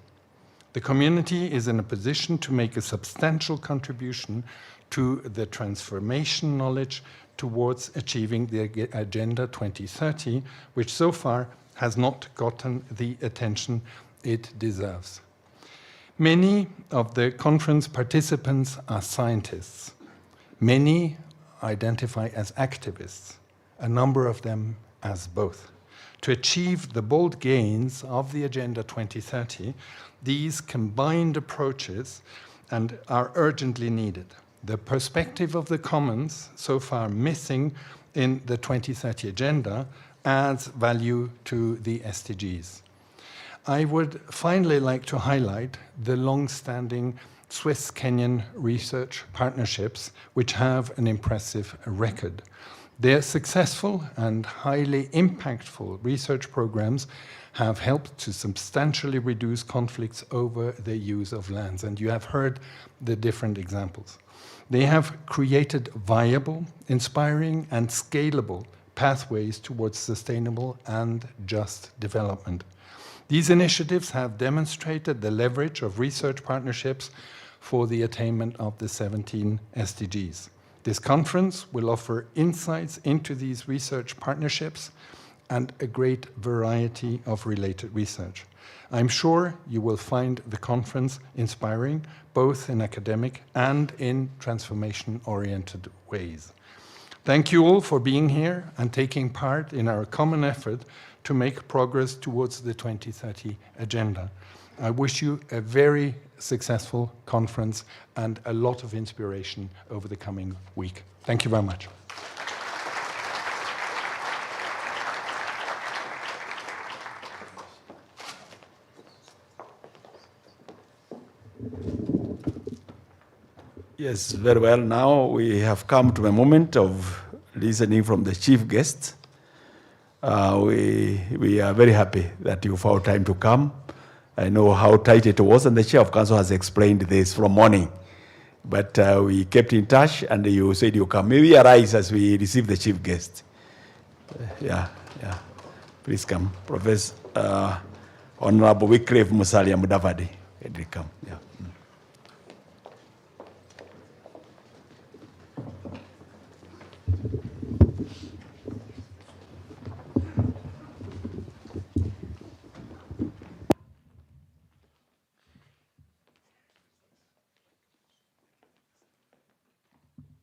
The community is in a position to make a substantial contribution to the transformation knowledge towards achieving the Agenda 2030, which so far has not gotten the attention it deserves. Many of the conference participants are scientists. Many identify as activists, a number of them as both. To achieve the bold gains of the Agenda 2030, these combined approaches are urgently needed. The perspective of the commons, so far missing in the 2030 Agenda, adds value to the SDGs. I would finally like to highlight the long-standing Swiss-Kenyan research partnerships, which have an impressive record. Their successful and highly impactful research programs have helped to substantially reduce conflicts over the use of lands, and you have heard the different examples. They have created viable, inspiring, and scalable pathways towards sustainable and just development. These initiatives have demonstrated the leverage of research partnerships for the attainment of the 17 SDGs. This conference will offer insights into these research partnerships and a great variety of related research. I'm sure you will find the conference inspiring, both in academic and in transformation-oriented ways. Thank you all for being here and taking part in our common effort to make progress towards the 2030 agenda. I wish you a very successful conference and a lot of inspiration over the coming week. Thank you very much. Yes, very well. Now we have come to a moment of listening from the chief guest. We are very happy that you found time to come. I know how tight it was, and the chair of council has explained this from morning. But we kept in touch, and you said you come. Maybe arise as we receive the chief guest. Yeah. Please come. Professor Honorable Wycliffe Musalia Mudavadi. Come. Yeah.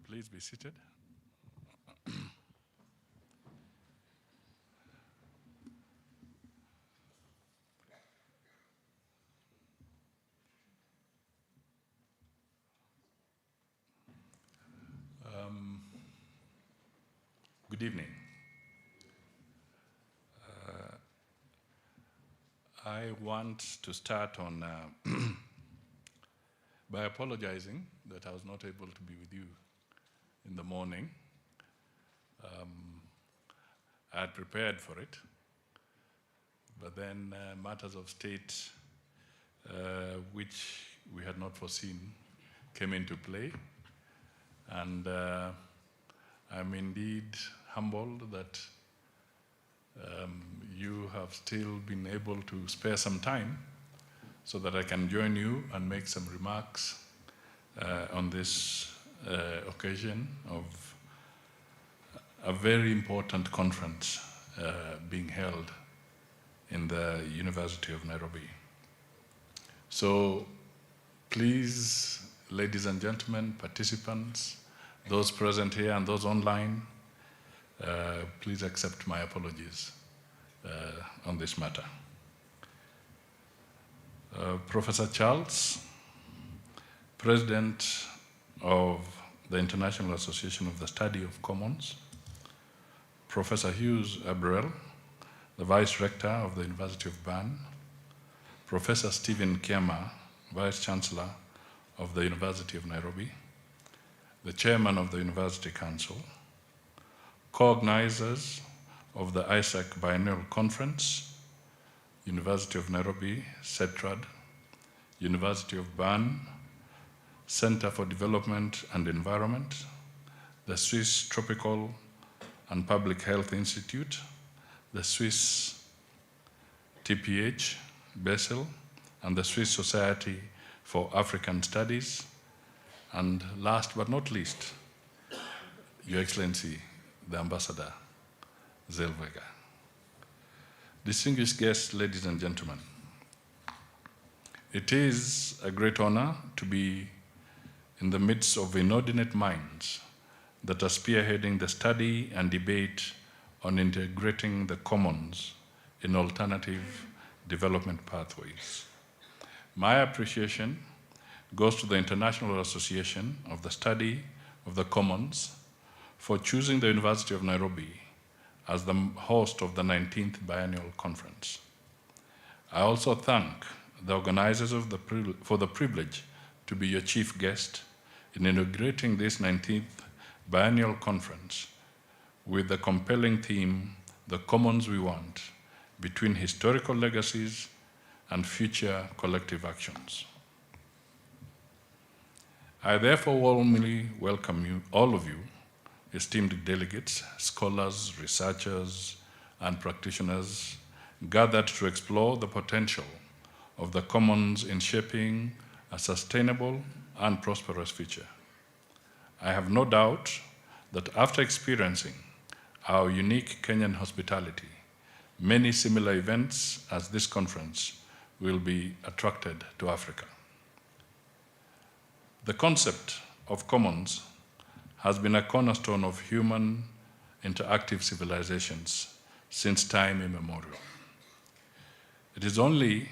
Please be seated. Good evening. I want to start on by apologizing that I was not able to be with you in the morning. I had prepared for it, but then matters of state, which we had not foreseen, came into play. And I'm indeed humbled that you have still been able to spare some time so that I can join you and make some remarks on this occasion of a very important conference being held in the University of Nairobi. So please, ladies and gentlemen, participants, those present here and those online, please accept my apologies on this matter. Professor Charles, President of the International Association of the Study of Commons, Professor Hughes Abrel, the Vice Rector of the University of Bern, Professor Stephen Kiama, Vice Chancellor of the University of Nairobi, the Chairman of the University Council, co-organizers of the IASC Biennial Conference, University of Nairobi, CETRAD, University of Bern, Center for Development and Environment, the Swiss Tropical and Public Health Institute, the Swiss TPH, Basel, and the Swiss Society for African Studies, and last but not least, Your Excellency, the Ambassador, Zellweger. Distinguished guests, ladies and gentlemen, it is a great honor to be in the midst of inordinate minds that are spearheading the study and debate on integrating the commons in alternative development pathways. My appreciation goes to the International Association of the Study of the Commons for choosing the University of Nairobi as the host of the 19th Biennial Conference. I also thank the organizers for the privilege to be your chief guest in inaugurating this 19th Biennial Conference, with the compelling theme, The Commons We Want, between historical legacies and future collective actions. I therefore warmly welcome you, all of you, esteemed delegates, scholars, researchers, and practitioners gathered to explore the potential of the commons in shaping a sustainable and prosperous future. I have no doubt that after experiencing our unique Kenyan hospitality, many similar events as this conference will be attracted to Africa. The concept of commons has been a cornerstone of human interactive civilizations since time immemorial. It is only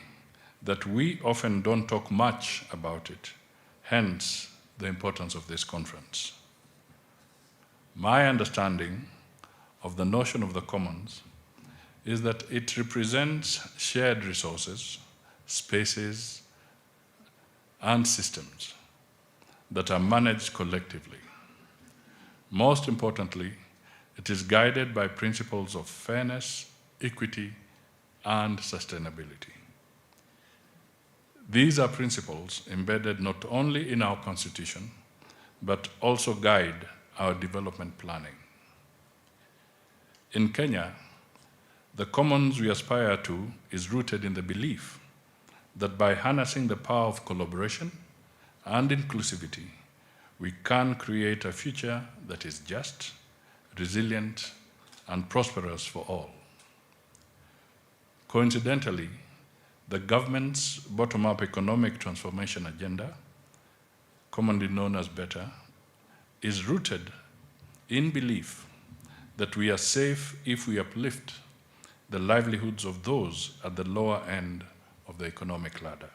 that we often don't talk much about it, hence the importance of this conference. My understanding of the notion of the commons is that it represents shared resources, spaces, and systems that are managed collectively. Most importantly, it is guided by principles of fairness, equity, and sustainability. These are principles embedded not only in our Constitution, but also guide our development planning. In Kenya, the commons we aspire to is rooted in the belief that by harnessing the power of collaboration and inclusivity, we can create a future that is just, resilient, and prosperous for all. Coincidentally, the government's bottom-up economic transformation agenda, commonly known as BETTER, is rooted in belief that we are safe if we uplift the livelihoods of those at the lower end of the economic ladder.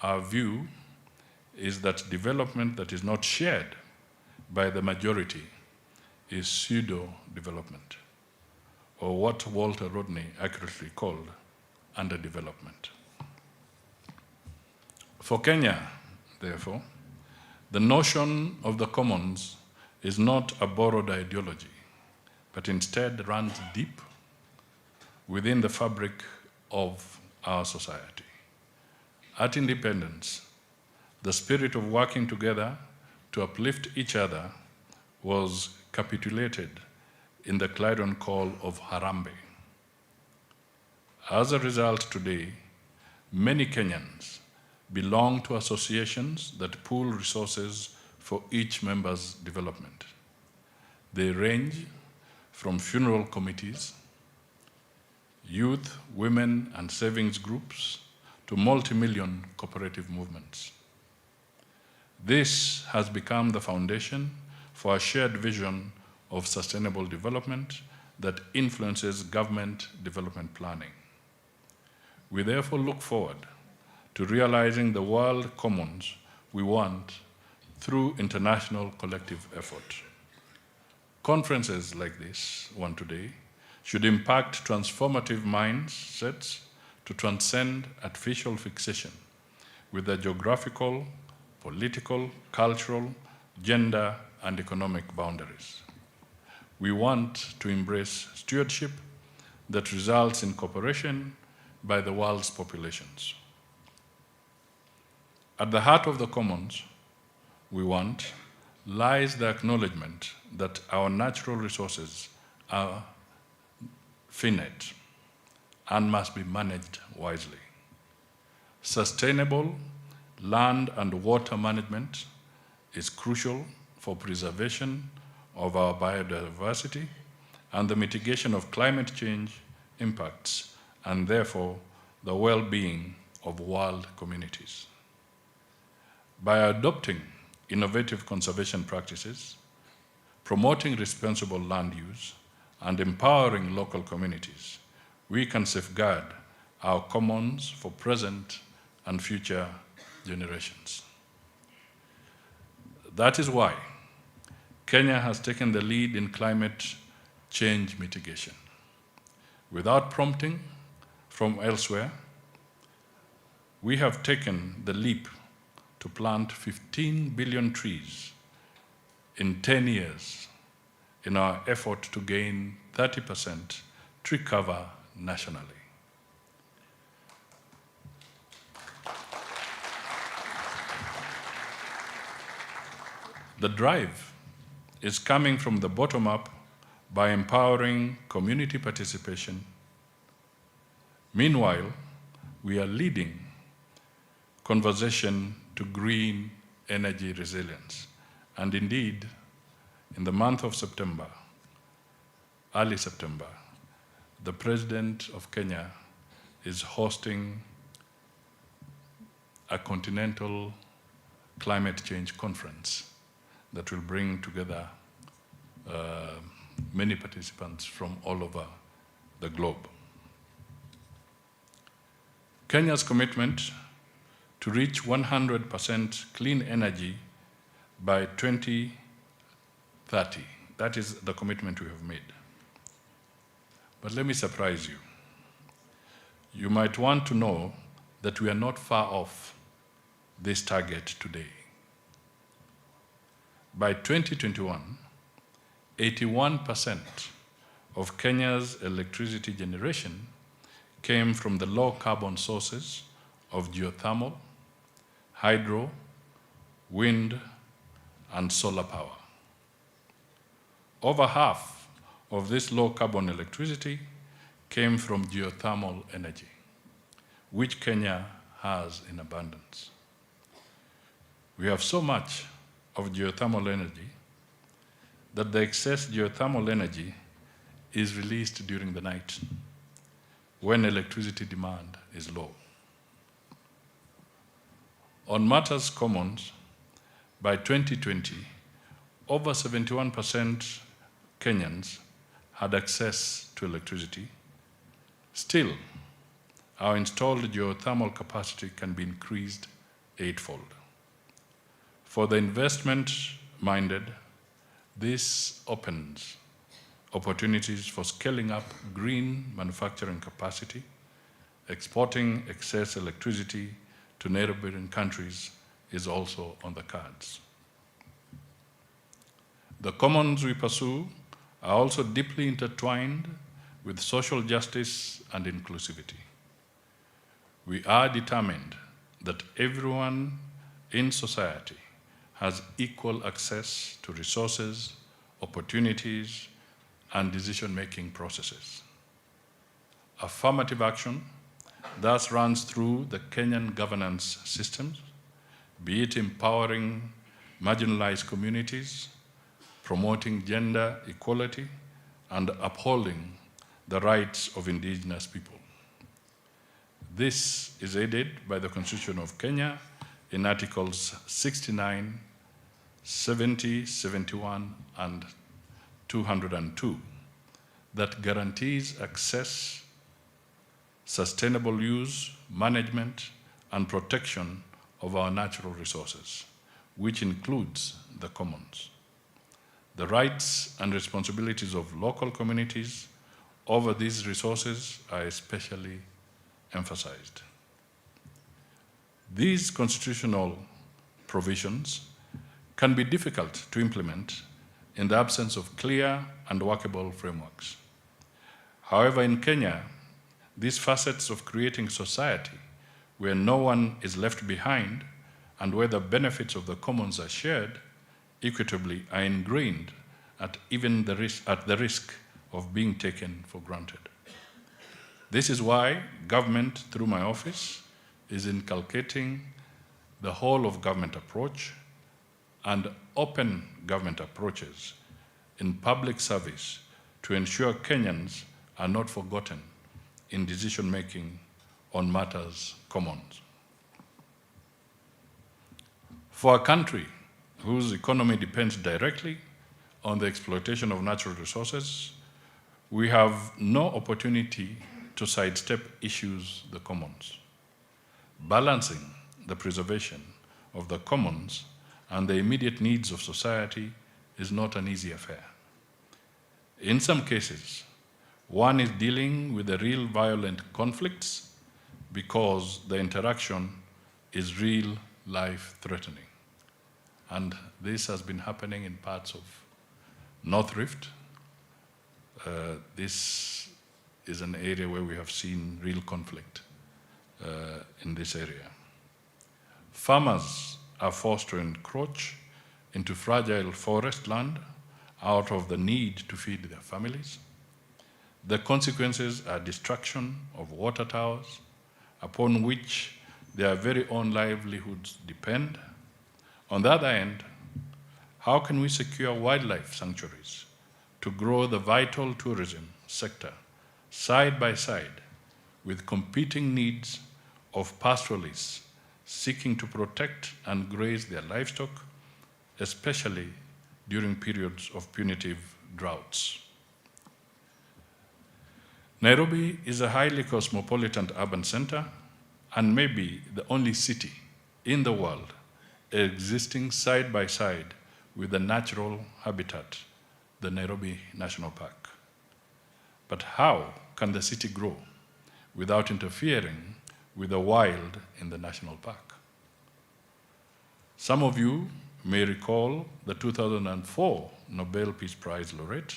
Our view is that development that is not shared by the majority is pseudo-development, or what Walter Rodney accurately called underdevelopment. For Kenya, therefore, the notion of the commons is not a borrowed ideology, but instead runs deep within the fabric of our society. At independence, the spirit of working together to uplift each other was capitulated in the clarion call of Harambee. As a result, today, many Kenyans belong to associations that pool resources for each member's development. They range from funeral committees, youth, women, and savings groups to multi-million cooperative movements. This has become the foundation for a shared vision of sustainable development that influences government development planning. We therefore look forward to realizing the world commons we want through international collective effort. Conferences like this one today should impact transformative mindsets to transcend artificial fixation with the geographical, political, cultural, gender, and economic boundaries. We want to embrace stewardship that results in cooperation by the world's populations. At the heart of the commons we want lies the acknowledgement that our natural resources are finite and must be managed wisely. Sustainable land and water management is crucial for preservation of our biodiversity and the mitigation of climate change impacts, and therefore the well-being of world communities. By adopting innovative conservation practices, promoting responsible land use, and empowering local communities, we can safeguard our commons for present and future generations. That is why Kenya has taken the lead in climate change mitigation. Without prompting from elsewhere, we have taken the leap to plant 15 billion trees in 10 years in our effort to gain 30% tree cover nationally. The drive is coming from the bottom up by empowering community participation. Meanwhile, we are leading conversation to green energy resilience. And indeed, in the month of September, early September, the President of Kenya is hosting a continental climate change conference that will bring together many participants from all over the globe. Kenya's commitment to reach 100% clean energy by 2030, that is the commitment we have made. But let me surprise you. You might want to know that we are not far off this target today. By 2021, 81% of Kenya's electricity generation came from the low carbon sources of geothermal, hydro, wind, and solar power. Over half of this low carbon electricity came from geothermal energy, which Kenya has in abundance. We have so much of geothermal energy that the excess geothermal energy is released during the night when electricity demand is low. On matters commons, by 2020, over 71% Kenyans had access to electricity. Still, our installed geothermal capacity can be increased eightfold. For the investment-minded, this opens opportunities for scaling up green manufacturing capacity, exporting excess electricity to neighboring countries is also on the cards. The commons we pursue are also deeply intertwined with social justice and inclusivity. We are determined that everyone in society has equal access to resources, opportunities, and decision-making processes. Affirmative action thus runs through the Kenyan governance systems, be it empowering marginalized communities, promoting gender equality, and upholding the rights of indigenous people. This is aided by the Constitution of Kenya in Articles 69, 70, 71, and 202 that guarantees access, sustainable use, management, and protection of our natural resources, which includes the commons. The rights and responsibilities of local communities over these resources are especially emphasized. These constitutional provisions can be difficult to implement in the absence of clear and workable frameworks. However, in Kenya, these facets of creating society where no one is left behind and where the benefits of the commons are shared equitably are ingrained at the risk of being taken for granted. This is why government, through my office, is inculcating the whole of government approach and open government approaches in public service to ensure Kenyans are not forgotten in decision-making on matters commons. For a country whose economy depends directly on the exploitation of natural resources, we have no opportunity to sidestep issues the commons. Balancing the preservation of the commons and the immediate needs of society is not an easy affair. In some cases, one is dealing with the real violent conflicts because the interaction is real life threatening. And this has been happening in parts of North Rift. This is an area where we have seen real conflict in this area. Farmers are forced to encroach into fragile forest land out of the need to feed their families. The consequences are destruction of water towers upon which their very own livelihoods depend. On the other hand, how can we secure wildlife sanctuaries to grow the vital tourism sector side by side with competing needs of pastoralists seeking to protect and graze their livestock, especially during periods of punitive droughts? Nairobi is a highly cosmopolitan urban center and may be the only city in the world existing side by side with a natural habitat, the Nairobi National Park. But how can the city grow without interfering with the wild in the national park? Some of you may recall the 2004 Nobel Peace Prize laureate,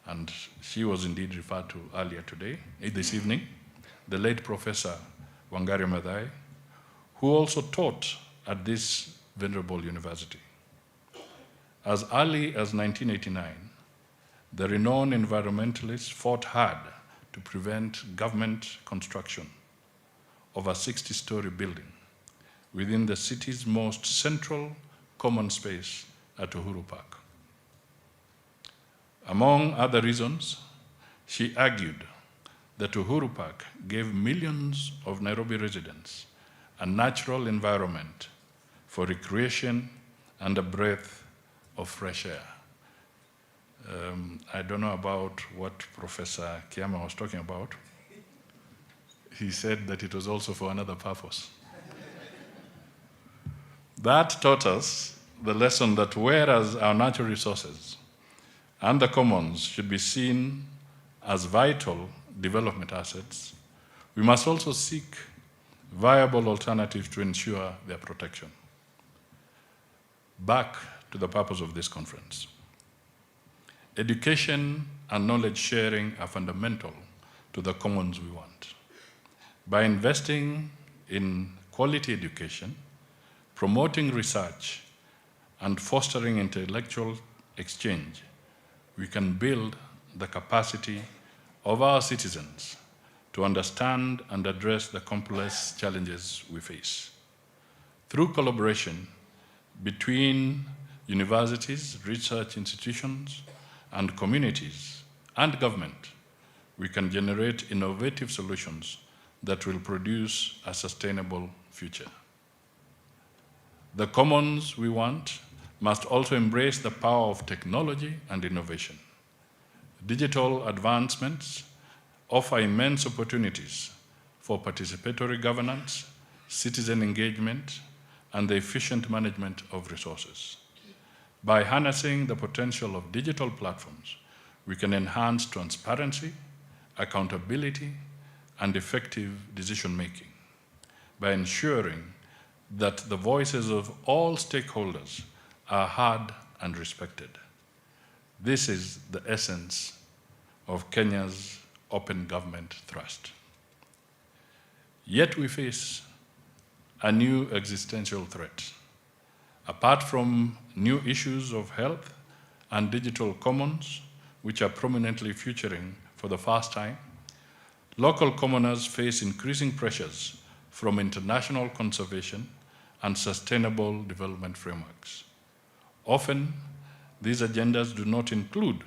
and she was indeed referred to earlier today, this evening, the late Professor Wangari Maathai, who also taught at this venerable university. As early as 1989, the renowned environmentalists fought hard to prevent government construction of a 60-story building within the city's most central common space at Uhuru Park. Among other reasons, she argued that Uhuru Park gave millions of Nairobi residents a natural environment for recreation and a breath of fresh air. I don't know about what Professor Kiama was talking about. He said that it was also for another purpose. That taught us the lesson that whereas our natural resources and the commons should be seen as vital development assets, we must also seek viable alternatives to ensure their protection. Back to the purpose of this conference. Education and knowledge sharing are fundamental to the commons we want. By investing in quality education, promoting research, and fostering intellectual exchange, we can build the capacity of our citizens to understand and address the complex challenges we face. Through collaboration between universities, research institutions, and communities, and government, we can generate innovative solutions that will produce a sustainable future. The commons we want must also embrace the power of technology and innovation. Digital advancements offer immense opportunities for participatory governance, citizen engagement, and the efficient management of resources. By harnessing the potential of digital platforms, we can enhance transparency, accountability, and effective decision-making by ensuring that the voices of all stakeholders are heard and respected. This is the essence of Kenya's open government thrust. Yet we face a new existential threat. Apart from new issues of health and digital commons, which are prominently featuring for the first time, local commoners face increasing pressures from international conservation and sustainable development frameworks. Often, these agendas do not include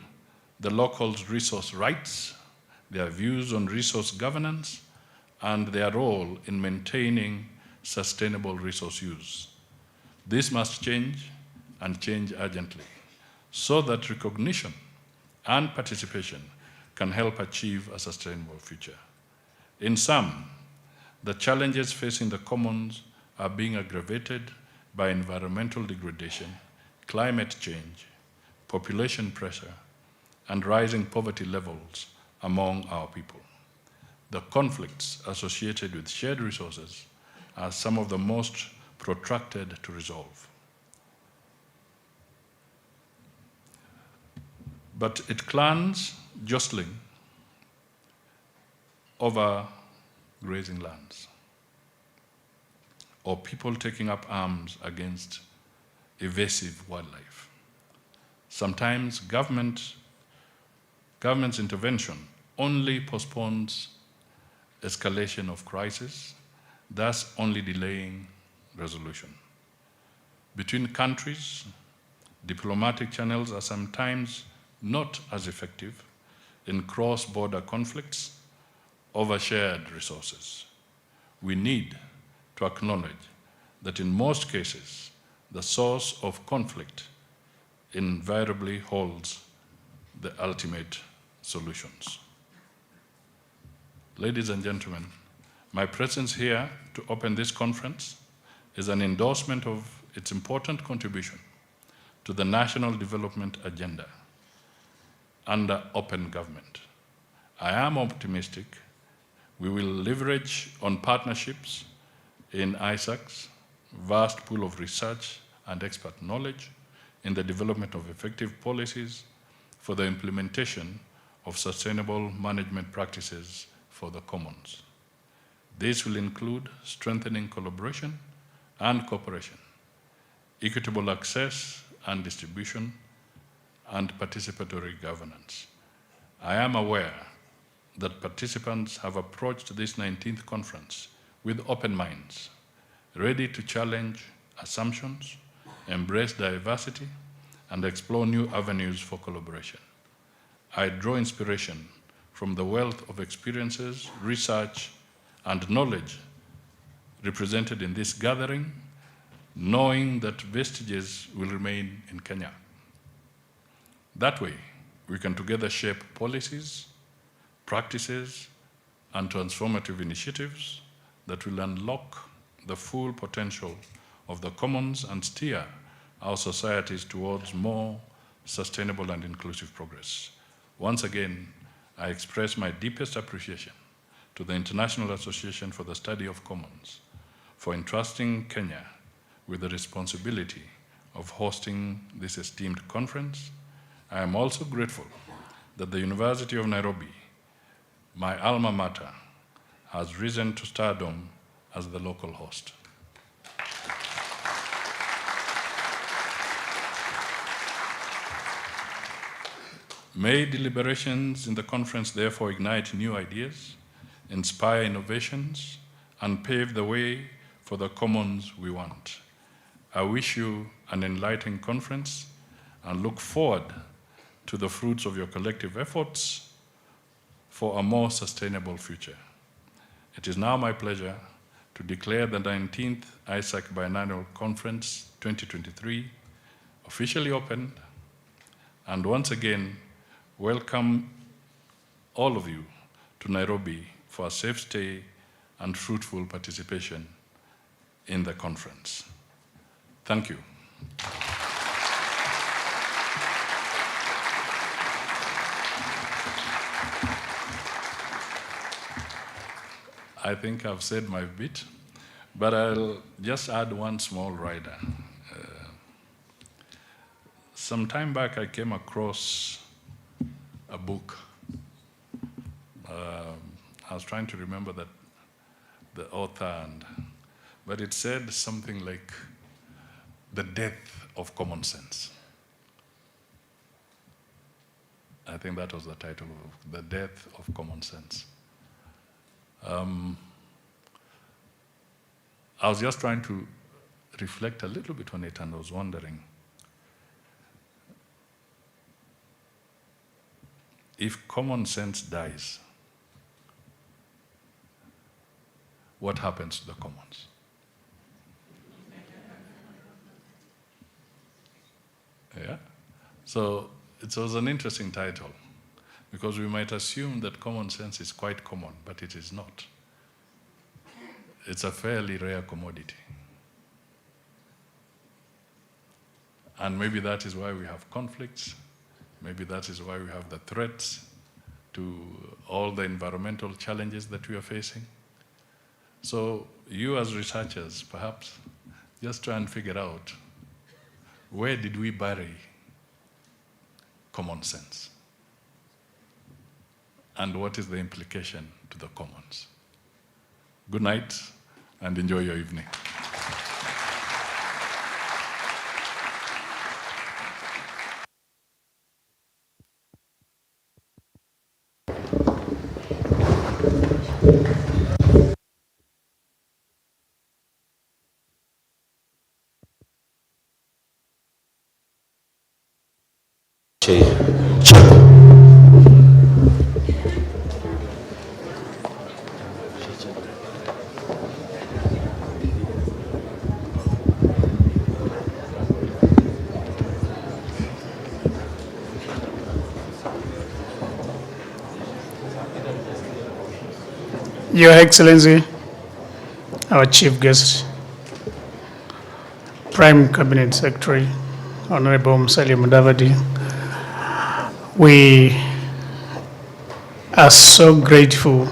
the locals' resource rights, their views on resource governance, and their role in maintaining sustainable resource use. This must change, and change urgently, so that recognition and participation can help achieve a sustainable future. In sum, the challenges facing the commons are being aggravated by environmental degradation, climate change, population pressure, and rising poverty levels among our people. The conflicts associated with shared resources are some of the most protracted to resolve. but it clans jostling over grazing lands, or people taking up arms against evasive wildlife. Sometimes government's intervention only postpones escalation of crisis, thus only delaying resolution. Between countries, diplomatic channels are sometimes not as effective in cross-border conflicts over shared resources. We need to acknowledge that in most cases, the source of conflict invariably holds the ultimate solutions. Ladies and gentlemen, my presence here to open this conference is an endorsement of its important contribution to the national development agenda under open government. I am optimistic we will leverage on partnerships in IASC's vast pool of research and expert knowledge in the development of effective policies for the implementation of sustainable management practices for the commons. This will include strengthening collaboration and cooperation, equitable access and distribution, and participatory governance. I am aware that participants have approached this 19th conference with open minds, ready to challenge assumptions, embrace diversity, and explore new avenues for collaboration. I draw inspiration from the wealth of experiences, research, and knowledge represented in this gathering, knowing that vestiges will remain in Kenya. That way, we can together shape policies, practices, and transformative initiatives that will unlock the full potential of the commons and steer our societies towards more sustainable and inclusive progress. Once again, I express my deepest appreciation to the International Association for the Study of Commons for entrusting Kenya with the responsibility of hosting this esteemed conference. I am also grateful that the University of Nairobi, my alma mater, has risen to stardom as the local host. May deliberations in the conference therefore ignite new ideas, inspire innovations, and pave the way for the commons we want. I wish you an enlightening conference and look forward to the fruits of your collective efforts for a more sustainable future. It is now my pleasure to declare the 19th IASC Biennial Conference 2023 officially opened, and once again, welcome all of you to Nairobi for a safe stay and fruitful participation in the conference. Thank you. I think I've said my bit, but I'll just add one small rider. Some time back, I came across a book. I was trying to remember the author, but it said something like the death of common sense. I think that was the title of the death of common sense. I was just trying to reflect a little bit on it, and I was wondering if common sense dies, what happens to the commons? Yeah? So it was an interesting title, because we might assume that common sense is quite common, but it is not. It's a fairly rare commodity. And maybe that is why we have conflicts. Maybe that is why we have the threats to all the environmental challenges that we are facing. So you as researchers, perhaps, just try and figure out, where did we bury common sense? And what is the implication to the commons? Good night and enjoy your evening. Your Excellency, our Chief Guest, Prime Cabinet Secretary, Honorable Musalia Mudavadi, we are so grateful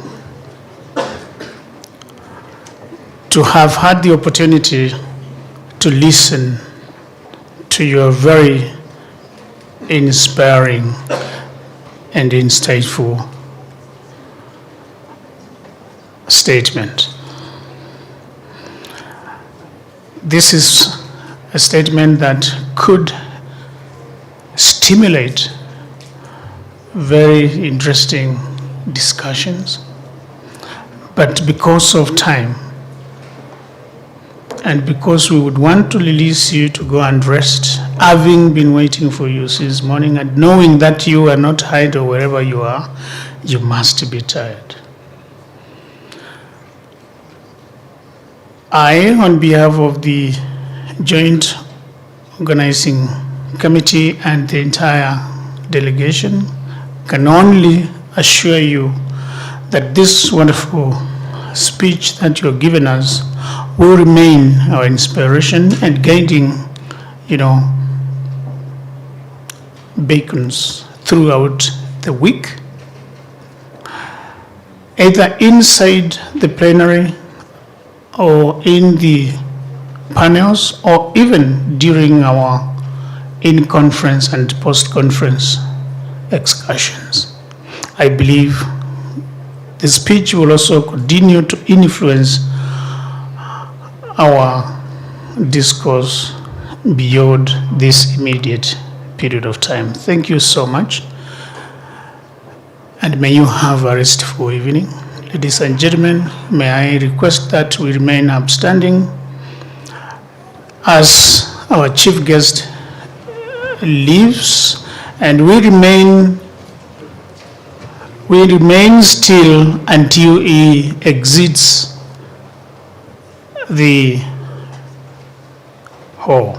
to have had the opportunity to listen to your very inspiring and insightful statement. This is a statement that could stimulate very interesting discussions, but because of time and because we would want to release you to go and rest, having been waiting for you since morning and knowing that you are not hiding or wherever you are, you must be tired. I, on behalf of the Joint Organizing Committee and the entire delegation, can only assure you that this wonderful speech that you're giving us will remain our inspiration and guiding, beacons throughout the week, either inside the plenary or in the panels, or even during our in-conference and post-conference excursions. I believe the speech will also continue to influence our discourse beyond this immediate period of time. Thank you so much, and may you have a restful evening. Ladies and gentlemen, may I request that we remain upstanding as our chief guest leaves, and we remain still until he exits the hall.